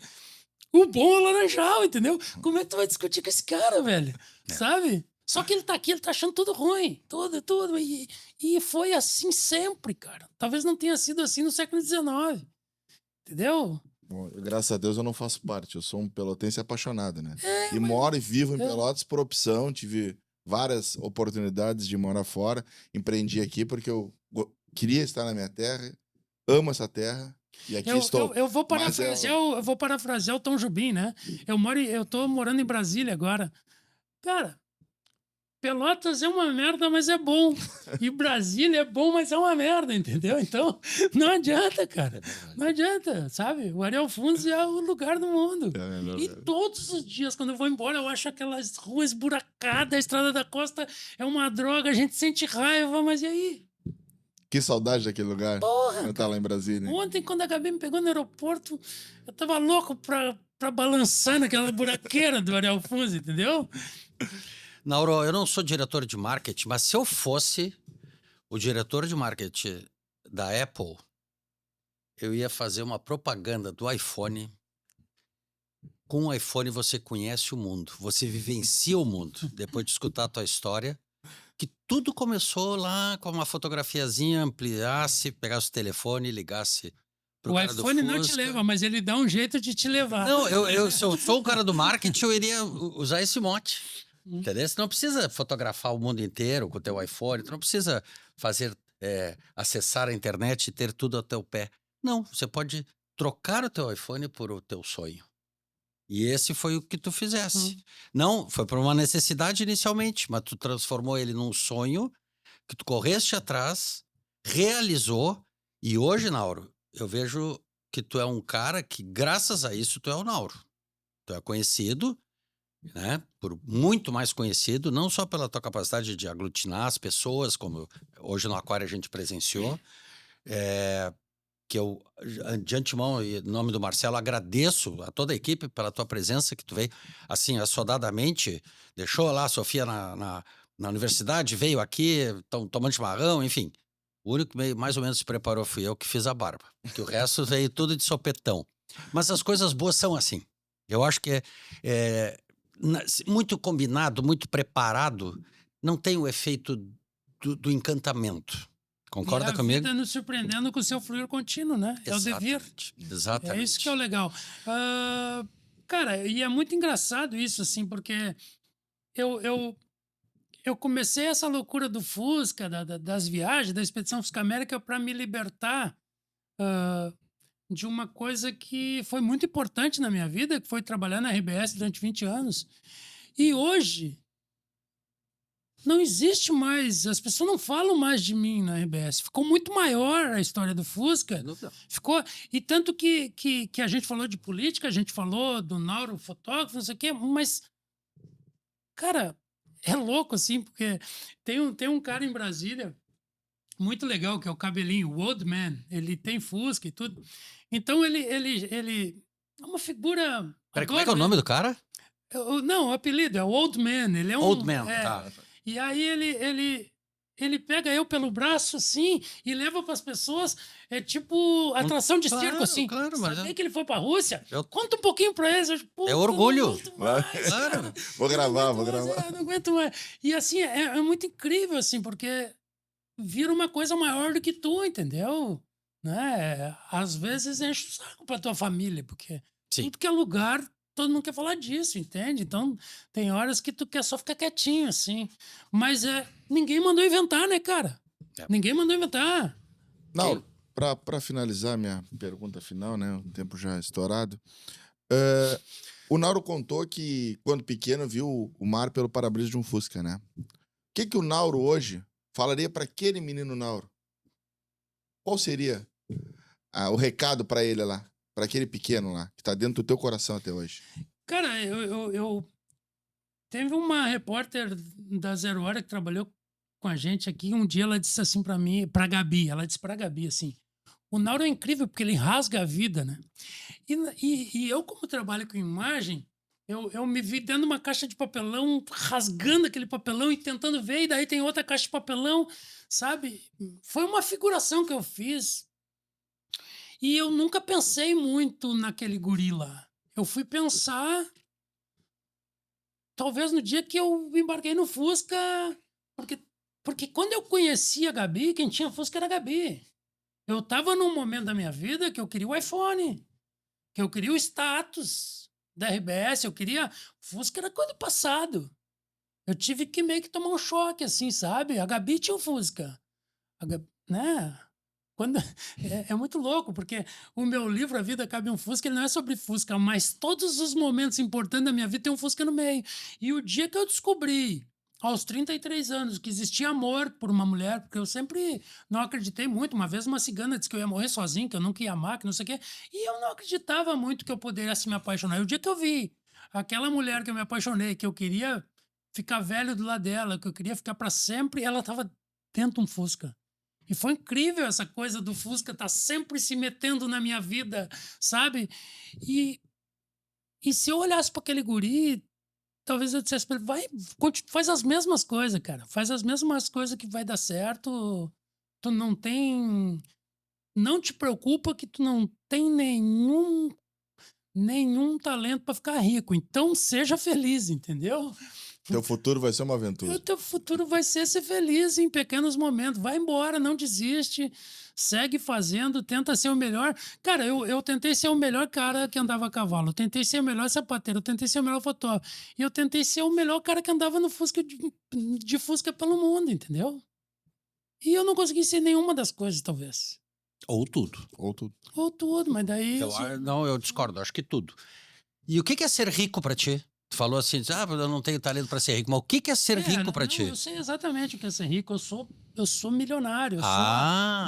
Speaker 2: O bom é o Laranjal, entendeu? Como é que tu vai discutir com esse cara, velho? Sabe? Só que ele tá aqui, ele tá achando tudo ruim. Tudo. E foi assim sempre, cara. Talvez não tenha sido assim no século XIX. Entendeu?
Speaker 3: Bom, graças a Deus eu não faço parte. Eu sou um pelotense apaixonado, né? E moro e vivo em Pelotas por opção. Tive várias oportunidades de morar fora. Empreendi aqui porque eu queria estar na minha terra. Amo essa terra. E aqui estou.
Speaker 2: Eu vou parafrasear o Tom Jobim, né? Eu tô morando em Brasília agora. Cara, Pelotas é uma merda, mas é bom. E Brasília é bom, mas é uma merda, entendeu? Então, não adianta, cara. Não adianta, sabe? O Ariel Fundes é o lugar do mundo. E todos os dias, quando eu vou embora, eu acho aquelas ruas buracadas, a Estrada da Costa é uma droga, a gente sente raiva, mas e aí?
Speaker 3: Que saudade daquele lugar.
Speaker 2: Porra!
Speaker 3: Eu tava lá em Brasília.
Speaker 2: Ontem, quando a Gabi me pegou no aeroporto, eu tava louco pra balançar naquela buraqueira do Ariel Fundes, entendeu?
Speaker 1: Nauro, eu não sou diretor de marketing, mas se eu fosse, o diretor de marketing da Apple, eu ia fazer uma propaganda do iPhone. Com o iPhone você conhece o mundo, você vivencia o mundo. Depois de escutar a tua história, que tudo começou lá com uma fotografiazinha, ampliasse, pegasse o telefone e ligasse pro
Speaker 2: O
Speaker 1: cara do
Speaker 2: iPhone não te
Speaker 1: Fusca.
Speaker 2: leva, mas ele dá um jeito de te levar.
Speaker 1: Não, se eu sou o cara do marketing, eu iria usar esse mote. Entendeu? Você não precisa fotografar o mundo inteiro com o teu iPhone, tu não precisa fazer, acessar a internet e ter tudo ao teu pé. Não, você pode trocar o teu iPhone por o teu sonho. E esse foi o que tu fizesse. Não, foi por uma necessidade inicialmente, mas tu transformou ele num sonho que tu correste atrás, realizou, e hoje, Nauro, eu vejo que tu é um cara que, graças a isso, tu é o Nauro. Tu é conhecido, né? Muito mais conhecido, não só pela tua capacidade de aglutinar as pessoas, como hoje no Aquário a gente presenciou, que eu, de antemão, em nome do Marcelo, agradeço a toda a equipe pela tua presença, que tu veio, assim, assodadamente, deixou lá a Sofia na universidade, veio aqui, tomando chimarrão, enfim. O único que mais ou menos se preparou fui eu, que fiz a barba, que o resto veio tudo de sopetão. Mas as coisas boas são assim. Eu acho que muito combinado, muito preparado, não tem o efeito do encantamento. Concorda comigo?
Speaker 2: E a vida nos surpreendendo com o seu fluir contínuo, né? É o dever.
Speaker 1: Exatamente.
Speaker 2: É isso que é o legal. Cara, e é muito engraçado isso, assim, porque eu comecei essa loucura do Fusca, das viagens, da Expedição Fusca América, para me libertar de uma coisa que foi muito importante na minha vida, que foi trabalhar na RBS durante 20 anos. E hoje não existe mais, as pessoas não falam mais de mim na RBS. Ficou muito maior a história do Fusca. Ficou, e tanto que a gente falou de política, a gente falou do Nauro fotógrafo, não sei o quê, mas, cara, é louco assim, porque tem um cara em Brasília muito legal, que é o Cabelinho, o Old Man. Ele tem Fusca e tudo. Então ele é uma figura.
Speaker 1: Peraí, como é que é o nome do cara?
Speaker 2: Não, o apelido é o Old Man. Ele é um.
Speaker 1: Old Man, tá.
Speaker 2: E aí ele pega eu pelo braço, assim, e leva para as pessoas, tipo atração de circo, assim.
Speaker 1: Claro, mas
Speaker 2: sabia que ele foi para a Rússia? Conta um pouquinho para eles.
Speaker 1: É orgulho.
Speaker 3: Claro. Vou gravar.
Speaker 2: Não aguento mais. E assim, é muito incrível, assim, porque vira uma coisa maior do que tu, entendeu? Né? Às vezes enche o saco para tua família, porque tudo que é lugar, todo mundo quer falar disso, entende? Então, tem horas que tu quer só ficar quietinho, assim. Mas ninguém mandou inventar, né, cara? Ninguém mandou inventar.
Speaker 3: Não, para finalizar minha pergunta final, né? O tempo já estourado. O Nauro contou que, quando pequeno, viu o mar pelo para-brisa de um Fusca, né? O que o Nauro hoje falaria para aquele menino Nauro? Qual seria o recado para ele lá? Para aquele pequeno lá, que tá dentro do teu coração até hoje?
Speaker 2: Cara, eu teve uma repórter da Zero Hora que trabalhou com a gente aqui. Um dia ela disse assim para mim, pra Gabi, ela disse pra Gabi assim: o Nauro é incrível porque ele rasga a vida, né? E eu, como trabalho com imagem, eu me vi dentro de uma caixa de papelão, rasgando aquele papelão e tentando ver, e daí tem outra caixa de papelão, sabe? Foi uma figuração que eu fiz. E eu nunca pensei muito naquele guri lá. Eu fui pensar, talvez no dia que eu embarquei no Fusca, porque quando eu conheci a Gabi, quem tinha Fusca era a Gabi. Eu estava num momento da minha vida que eu queria o iPhone, que eu queria o status da RBS, eu queria... Fusca era coisa do passado. Eu tive que meio que tomar um choque, assim, sabe? A Gabi tinha o Fusca. Né? É muito louco, porque o meu livro A Vida Cabe um Fusca, ele não é sobre Fusca, mas todos os momentos importantes da minha vida tem um Fusca no meio. E o dia que eu descobri, aos 33 anos, que existia amor por uma mulher, porque eu sempre não acreditei muito. Uma vez uma cigana disse que eu ia morrer sozinho, que eu nunca ia amar, que não sei o quê. E eu não acreditava muito que eu pudesse me apaixonar. E o dia que eu vi aquela mulher que eu me apaixonei, que eu queria ficar velho do lado dela, que eu queria ficar para sempre, ela estava dentro de um Fusca. E foi incrível essa coisa do Fusca estar sempre se metendo na minha vida, sabe? E se eu olhasse para aquele guri, talvez eu dissesse pra ele, faz as mesmas coisas, cara. Faz as mesmas coisas que vai dar certo. Tu não tem... Não te preocupa que tu não tem nenhum talento para ficar rico. Então, seja feliz, entendeu?
Speaker 3: Teu futuro vai ser uma aventura.
Speaker 2: O teu futuro vai ser feliz em pequenos momentos. Vai embora, não desiste. Segue fazendo, tenta ser o melhor. Cara, eu tentei ser o melhor cara que andava a cavalo. Eu tentei ser o melhor sapateiro. Eu tentei ser o melhor fotógrafo. E eu tentei ser o melhor cara que andava no Fusca de Fusca pelo mundo, entendeu? E eu não consegui ser nenhuma das coisas, talvez.
Speaker 1: Ou tudo.
Speaker 3: Ou tudo.
Speaker 2: Ou tudo, mas daí...
Speaker 1: Não, eu discordo, acho que tudo. E o que é ser rico pra ti? Tu falou assim, eu não tenho talento pra ser rico, mas o que é ser rico pra ti?
Speaker 2: Eu sei exatamente o que é ser rico. Eu sou milionário.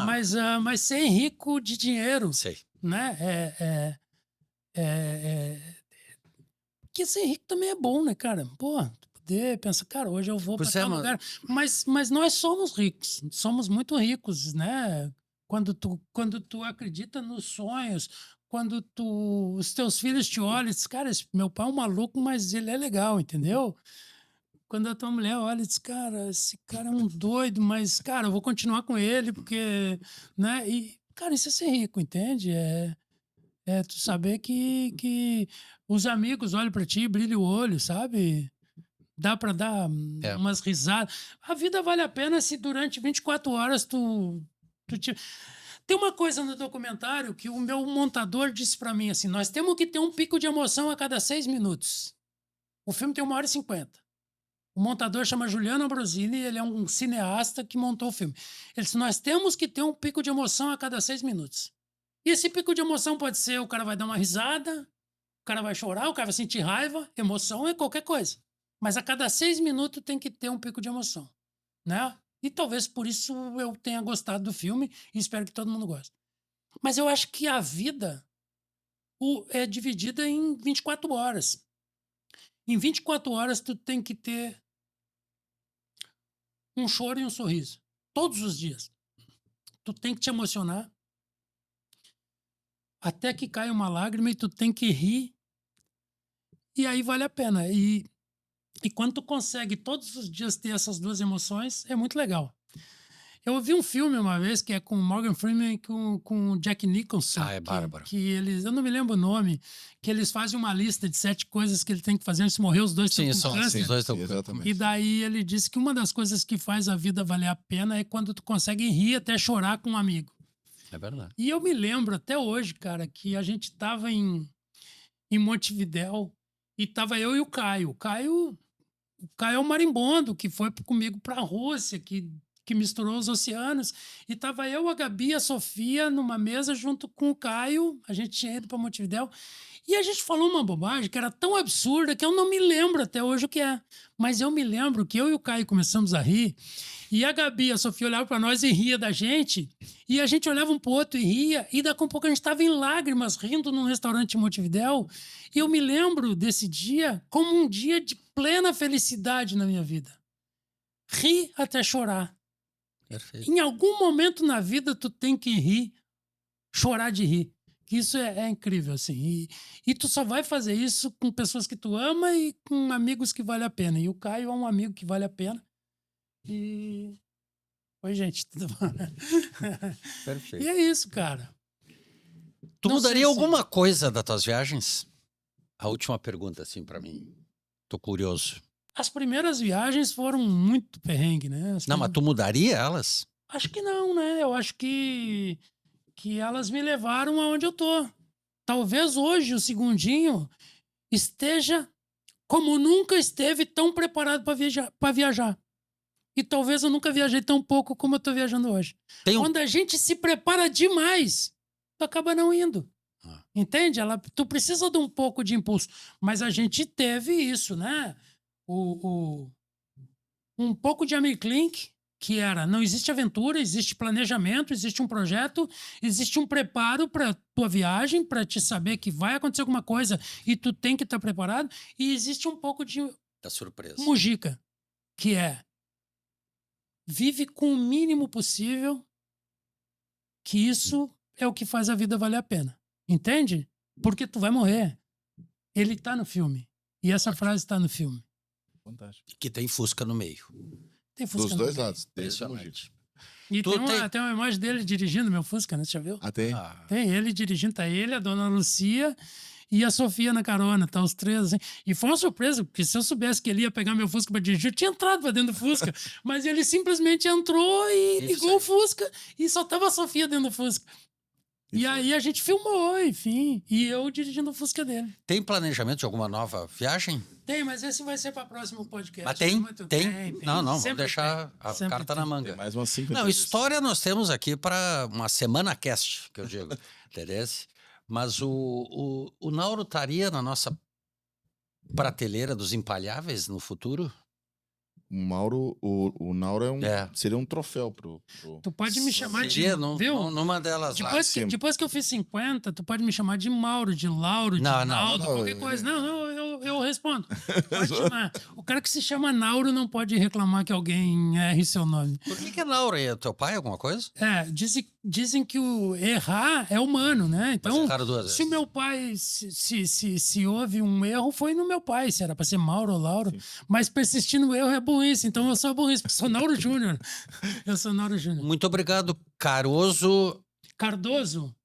Speaker 2: Mas ser rico de dinheiro,
Speaker 1: Sei.
Speaker 2: né? Porque ser rico também é bom, né, cara? Pô, tu poder pensar, cara, hoje eu vou pra tal lugar. Mas nós somos ricos, somos muito ricos, né? Quando tu acredita nos sonhos, quando os teus filhos te olham e dizem, cara, meu pai é um maluco, mas ele é legal, entendeu? Quando a tua mulher olha e diz, cara, esse cara é um doido, mas, cara, eu vou continuar com ele, porque, né? E, cara, isso é ser rico, entende? É tu saber que os amigos olham pra ti, brilham o olho, sabe? Dá pra dar umas risadas. A vida vale a pena se durante 24 horas tu te... Tem uma coisa no documentário que o meu montador disse pra mim assim, nós temos que ter um pico de emoção a cada 6 minutos. O filme tem 1h50. O montador chama Juliano Ambrosini, ele é um cineasta que montou o filme. Ele disse, nós temos que ter um pico de emoção a cada 6 minutos. E esse pico de emoção pode ser, o cara vai dar uma risada, o cara vai chorar, o cara vai sentir raiva, emoção é qualquer coisa. Mas a cada 6 minutos tem que ter um pico de emoção, né? E talvez por isso eu tenha gostado do filme e espero que todo mundo goste. Mas eu acho que a vida é dividida em 24 horas. Em 24 horas tu tem que ter um choro e um sorriso. Todos os dias. Tu tem que te emocionar até que caia uma lágrima e tu tem que rir. E aí vale a pena. E quando tu consegue todos os dias ter essas duas emoções, é muito legal. Eu ouvi um filme uma vez que é com Morgan Freeman e com Jack Nicholson.
Speaker 1: É bárbaro.
Speaker 2: Que eles, eu não me lembro o nome, que eles fazem uma lista de 7 coisas que ele tem que fazer antes de morrer, os dois estão com câncer.
Speaker 1: Os dois estão
Speaker 3: Exatamente.
Speaker 2: E daí ele disse que uma das coisas que faz a vida valer a pena é quando tu consegue rir até chorar com um amigo.
Speaker 1: É verdade.
Speaker 2: E eu me lembro até hoje, cara, que a gente tava em Montevidéu e tava eu e o Caio. O Caio é um marimbondo que foi comigo para a Rússia, que misturou os oceanos. E tava eu, a Gabi, a Sofia numa mesa junto com o Caio. A gente tinha ido para Montevidéu. E a gente falou uma bobagem que era tão absurda que eu não me lembro até hoje o que é. Mas eu me lembro que eu e o Caio começamos a rir. E a Gabi e a Sofia olhavam para nós e ria da gente. E a gente olhava um pro outro e ria. E daqui a pouco a gente estava em lágrimas, rindo num restaurante em Montevidéu. E eu me lembro desse dia como um dia de plena felicidade na minha vida. Ri até chorar.
Speaker 1: Perfeito.
Speaker 2: Em algum momento na vida tu tem que rir, chorar de rir. Isso é incrível, assim. E tu só vai fazer isso com pessoas que tu ama e com amigos que vale a pena. E o Caio é um amigo que vale a pena. E... Oi, gente, tudo bom?
Speaker 1: Perfeito.
Speaker 2: E é isso, cara.
Speaker 1: Tu
Speaker 2: Não
Speaker 1: mudaria
Speaker 2: sei se-
Speaker 1: alguma coisa das tuas viagens? A última pergunta, assim, pra mim. Tô curioso.
Speaker 2: As primeiras viagens foram muito perrengue, né?
Speaker 1: Não, mas tu mudaria elas?
Speaker 2: Acho que não, né? Eu acho que elas me levaram aonde eu tô. Talvez hoje o Segundinho esteja como nunca esteve tão preparado para viajar. E talvez eu nunca viajei tão pouco como eu tô viajando hoje.
Speaker 1: Tem um...
Speaker 2: Quando a gente se prepara demais, tu acaba não indo.
Speaker 1: Ah.
Speaker 2: Entende? Tu precisa de um pouco de impulso. Mas a gente teve isso, né? Um pouco de Amir Klink, que era, não existe aventura, existe planejamento, existe um projeto, existe um preparo para tua viagem, para te saber que vai acontecer alguma coisa e tu tem que estar preparado. E existe um pouco de
Speaker 1: Da surpresa.
Speaker 2: Mujica, que é vive com o mínimo possível, que isso é o que faz a vida valer a pena. Entende? Porque tu vai morrer. Ele tá no filme. E essa frase tá no filme.
Speaker 3: Fantástico.
Speaker 1: Que tem Fusca no meio.
Speaker 2: Tem Fusca
Speaker 3: Dos
Speaker 2: no
Speaker 3: dois
Speaker 2: meio.
Speaker 3: lados. Desde o Mogi.
Speaker 1: Impressionante.
Speaker 2: E
Speaker 1: Tu
Speaker 2: tem uma imagem dele dirigindo meu Fusca, né? Você já viu?
Speaker 3: Ah, tem?
Speaker 1: Ah,
Speaker 2: Tem ele dirigindo, tá ele, a dona Lucia e a Sofia na carona, tá os três assim. E foi uma surpresa, porque se eu soubesse que ele ia pegar meu Fusca pra dirigir, eu tinha entrado pra dentro do Fusca. Mas ele simplesmente entrou e ligou o Fusca e só tava a Sofia dentro do Fusca. E aí a gente filmou, enfim, e eu dirigindo o Fusca dele.
Speaker 1: tem planejamento de alguma nova viagem?
Speaker 2: Tem, mas esse vai ser para próximo podcast.
Speaker 1: Mas tem?
Speaker 2: Tem.
Speaker 1: Não, vamos
Speaker 2: Sempre
Speaker 1: deixar a
Speaker 2: Sempre
Speaker 1: carta na
Speaker 2: tem.
Speaker 1: manga.
Speaker 3: Tem mais umas 5
Speaker 1: Não,
Speaker 3: entrevistas.
Speaker 1: história nós temos aqui para uma semana cast, que eu digo. Entendeu? Mas o Nauro estaria na nossa prateleira dos empalháveis no futuro?
Speaker 3: O Nauro
Speaker 1: É.
Speaker 3: seria um troféu pro...
Speaker 2: Tu pode me chamar de...
Speaker 1: Seria
Speaker 2: viu?
Speaker 1: numa delas lá.
Speaker 2: Depois que eu fiz 50, tu pode me chamar de Mauro, de Lauro, de
Speaker 1: Não,
Speaker 2: Naldo,
Speaker 3: não,
Speaker 2: qualquer coisa. Não, eu respondo. Pode chamar. O cara que se chama Nauro não pode reclamar que alguém erre seu nome.
Speaker 1: Por que é Nauro? É teu pai, alguma coisa?
Speaker 2: Dizem que o errar é humano, né? Então,
Speaker 1: erraram duas vezes.
Speaker 2: se meu pai, se houve um erro, foi no meu pai, se era pra ser Mauro ou Lauro. Mas persistir no erro é burrice, então eu sou burrice, porque sou Nauro Júnior. Eu sou Nauro Júnior.
Speaker 1: Muito obrigado, Caroso.
Speaker 2: Cardoso?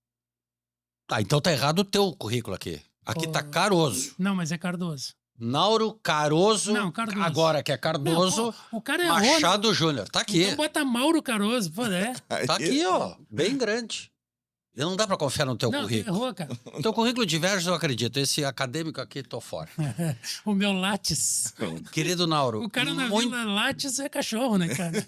Speaker 1: Ah, então tá errado o teu currículo aqui. Aqui tá Caroso.
Speaker 2: Não, mas é Cardoso.
Speaker 1: Nauro Caroso.
Speaker 2: Não, Cardoso.
Speaker 1: Agora que é Cardoso.
Speaker 2: Não, pô, o cara errou.
Speaker 1: Machado Júnior. Tá aqui.
Speaker 2: Então bota Mauro Caroso, pô, é.
Speaker 1: Tá aqui, ó. Bem grande. Não dá pra confiar no teu
Speaker 2: Não,
Speaker 1: currículo.
Speaker 2: errou, cara.
Speaker 1: Teu currículo diverso, eu acredito. Esse acadêmico aqui, tô fora.
Speaker 2: O meu Lattes.
Speaker 1: Querido Nauro,
Speaker 2: O cara na
Speaker 1: muito...
Speaker 2: Vila Lattes é cachorro, né, cara?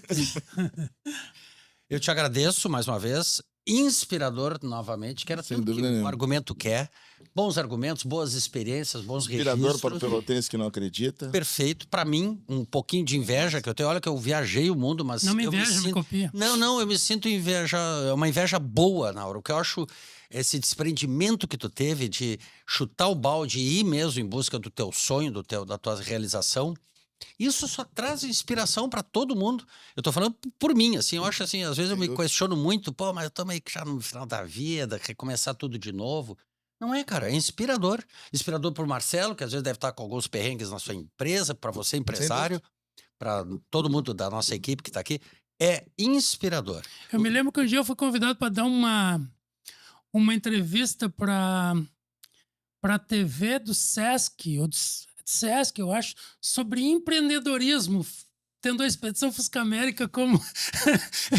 Speaker 1: eu te agradeço mais uma vez. Inspirador novamente. Quero
Speaker 3: Sem
Speaker 1: tudo que
Speaker 3: dúvida
Speaker 1: o
Speaker 3: nenhuma.
Speaker 1: argumento quer. Bons argumentos, boas experiências, bons
Speaker 3: Inspirador
Speaker 1: registros.
Speaker 3: para o pelotense que não acredita.
Speaker 1: Perfeito. Pra mim, um pouquinho de inveja que eu tenho. Olha que eu viajei o mundo, mas
Speaker 2: Não me
Speaker 1: eu
Speaker 2: inveja, me
Speaker 1: sinto...
Speaker 2: copia.
Speaker 1: Não, eu me sinto inveja, uma inveja boa, Nauro. O que eu acho esse desprendimento que tu teve de chutar o balde e ir mesmo em busca do teu sonho, da tua realização. Isso só traz inspiração para todo mundo. Eu tô falando por mim, assim, eu acho assim, às vezes eu me questiono muito, pô, mas eu tô meio que já no final da vida, recomeçar tudo de novo. Não é, cara, é inspirador. Inspirador pro Marcelo, que às vezes deve estar com alguns perrengues na sua empresa, para você empresário, para todo mundo da nossa equipe que tá aqui. É inspirador.
Speaker 2: Eu me lembro que um dia eu fui convidado para dar uma entrevista para a TV do Sesc, ou do Sesc, eu acho, sobre empreendedorismo, tendo a Expedição Fusca América como...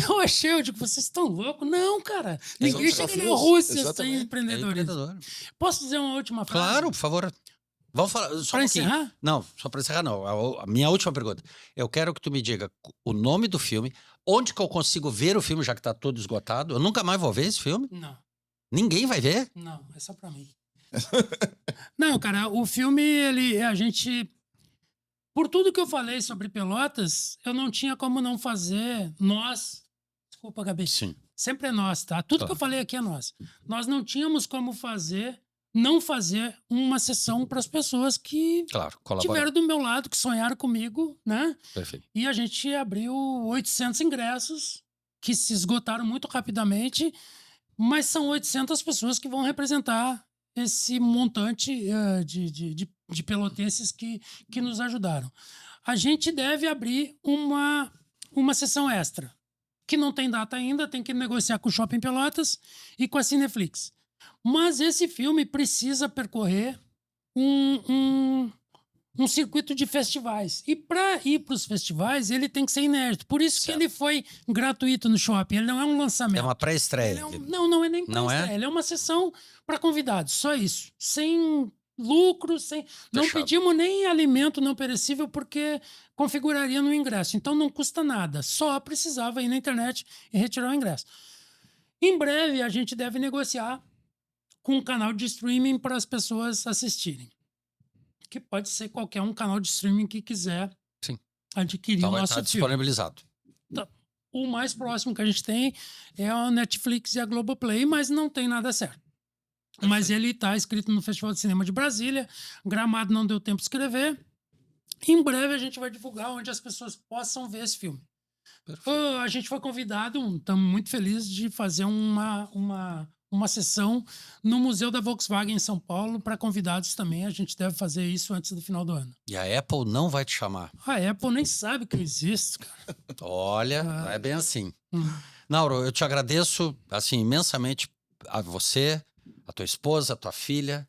Speaker 2: eu achei, eu digo, vocês estão loucos? Não, cara, ninguém chega na Rússia sem
Speaker 3: Exatamente.
Speaker 1: É
Speaker 2: empreendedorismo.
Speaker 1: empreendedor.
Speaker 2: Posso dizer uma última frase?
Speaker 1: Claro, por favor. Vamos falar só
Speaker 2: Para
Speaker 1: um pouquinho.
Speaker 2: encerrar?
Speaker 1: Não, só para encerrar não. A minha última pergunta. Eu quero que tu me diga o nome do filme, onde que eu consigo ver o filme, já que tá todo esgotado. Eu nunca mais vou ver esse filme.
Speaker 2: Não.
Speaker 1: Ninguém vai ver?
Speaker 2: Não, é só pra mim. Não, cara, o filme, a gente... Por tudo que eu falei sobre Pelotas, eu não tinha como não fazer nós... Desculpa, Gabi.
Speaker 1: Sim.
Speaker 2: Sempre é nós, tá? Tudo
Speaker 1: Claro.
Speaker 2: que eu falei aqui é nós. Nós não tínhamos como não fazer uma sessão para as pessoas que
Speaker 1: Claro, colabora.
Speaker 2: tiveram do meu lado, que sonharam comigo, né?
Speaker 1: Perfeito.
Speaker 2: E a gente abriu 800 ingressos, que se esgotaram muito rapidamente, mas são 800 pessoas que vão representar esse montante de pelotenses que nos ajudaram. A gente deve abrir uma sessão extra, que não tem data ainda, tem que negociar com o Shopping Pelotas e com a Cineflix. Mas esse filme precisa percorrer um circuito de festivais. E para ir para os festivais, ele tem que ser inédito. Por isso
Speaker 1: Certo.
Speaker 2: que ele foi gratuito no shopping. Ele não é um lançamento.
Speaker 1: É uma pré-estreia.
Speaker 2: Ele é não é nem
Speaker 1: Não é?
Speaker 2: pré-estreia. Ele é uma sessão para convidados. Só isso. Sem lucro, sem... Não
Speaker 1: Fechado.
Speaker 2: pedimos nem alimento não perecível porque configuraria no ingresso. Então não custa nada. Só precisava ir na internet e retirar o ingresso. Em breve, a gente deve negociar com um canal de streaming para as pessoas assistirem. Que pode ser qualquer um canal de streaming que quiser
Speaker 1: Sim.
Speaker 2: adquirir
Speaker 1: Então
Speaker 2: o
Speaker 1: vai
Speaker 2: nosso
Speaker 1: estar
Speaker 2: filme.
Speaker 1: disponibilizado.
Speaker 2: O mais próximo que a gente tem é a Netflix e a Globoplay, mas não tem nada certo. Mas ele está inscrito no Festival de Cinema de Brasília. Gramado não deu tempo de escrever. Em breve a gente vai divulgar onde as pessoas possam ver esse filme. A gente foi convidado, estamos muito felizes de fazer uma uma sessão no Museu da Volkswagen em São Paulo para convidados também. A gente deve fazer isso antes do final do ano.
Speaker 1: E a Apple não vai te chamar.
Speaker 2: A Apple nem sabe que eu existo, cara.
Speaker 1: Olha, não é bem assim. Nauro, eu te agradeço assim imensamente a você, a tua esposa, a tua filha,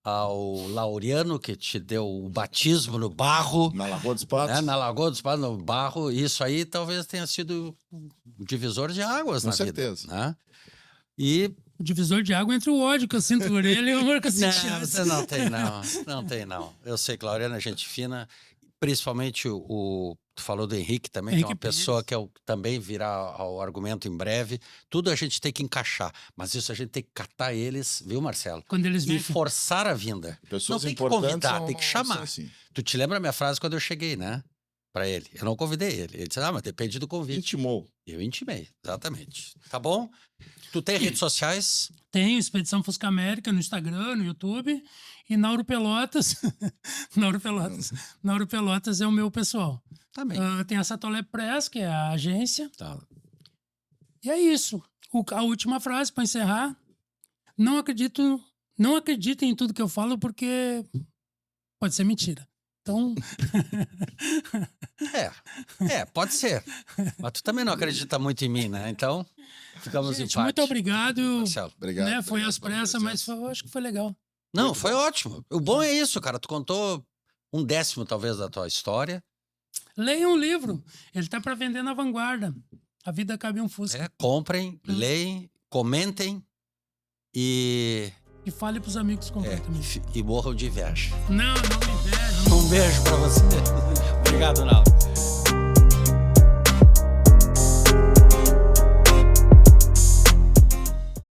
Speaker 1: ao Laureano que te deu o batismo no barro.
Speaker 3: Na Lagoa dos Patos.
Speaker 1: Né? Na Lagoa dos Patos, no barro. Isso aí talvez tenha sido um divisor de águas
Speaker 3: Com
Speaker 1: na
Speaker 3: certeza.
Speaker 1: vida. Né? E
Speaker 2: O divisor de água entre o ódio que eu sinto por ele e o amor que eu senti.
Speaker 1: não, você não tem não. Não tem não. Eu sei que Laureano é gente fina, principalmente tu falou do Henrique também, que é uma
Speaker 2: Henrique Pires.
Speaker 1: pessoa que também virá ao argumento em breve. Tudo a gente tem que encaixar, mas isso a gente tem que catar eles, viu, Marcelo?
Speaker 2: Quando eles
Speaker 1: E
Speaker 2: vêm.
Speaker 1: forçar a vinda.
Speaker 3: Pessoas
Speaker 1: não tem que
Speaker 3: importantes
Speaker 1: convidar,
Speaker 3: não-
Speaker 1: tem que
Speaker 3: não
Speaker 1: chamar.
Speaker 3: são assim.
Speaker 1: Tu te lembra a minha frase quando eu cheguei, né? Pra ele. Eu não convidei ele. Ele disse, mas depende do convite.
Speaker 3: Intimou.
Speaker 1: Eu intimei, exatamente. Tá bom? Tu tem redes sociais?
Speaker 2: Tenho Expedição Fusca América no Instagram, no YouTube. E Nauro Pelotas. Nauro Pelotas. Nauro Pelotas é o meu pessoal.
Speaker 1: Também.
Speaker 2: Tem a Satolé Press, que é a agência.
Speaker 1: Tá.
Speaker 2: E é isso. A última frase para encerrar. Não acreditem em tudo que eu falo, porque pode ser mentira. Então,
Speaker 1: Pode ser. Mas tu também não acredita muito em mim, né? Então, ficamos em
Speaker 2: gente,
Speaker 1: empate.
Speaker 2: muito obrigado.
Speaker 1: Marcelo.
Speaker 3: Obrigado.
Speaker 2: Né, foi
Speaker 3: obrigado
Speaker 2: às
Speaker 3: pela
Speaker 2: pressas, mas
Speaker 3: presença.
Speaker 2: acho que foi legal.
Speaker 1: Não, foi ótimo. O bom é isso, cara. Tu contou 1/10, talvez, da tua história.
Speaker 2: Leiam um livro. Ele tá para vender na Vanguarda. A vida cabe em um Fusca.
Speaker 1: Comprem, leem, comentem e
Speaker 2: E fale pros amigos comprar também.
Speaker 1: e morram de inveja.
Speaker 2: Não me inveja.
Speaker 1: Um beijo pra você. Obrigado, Naldo.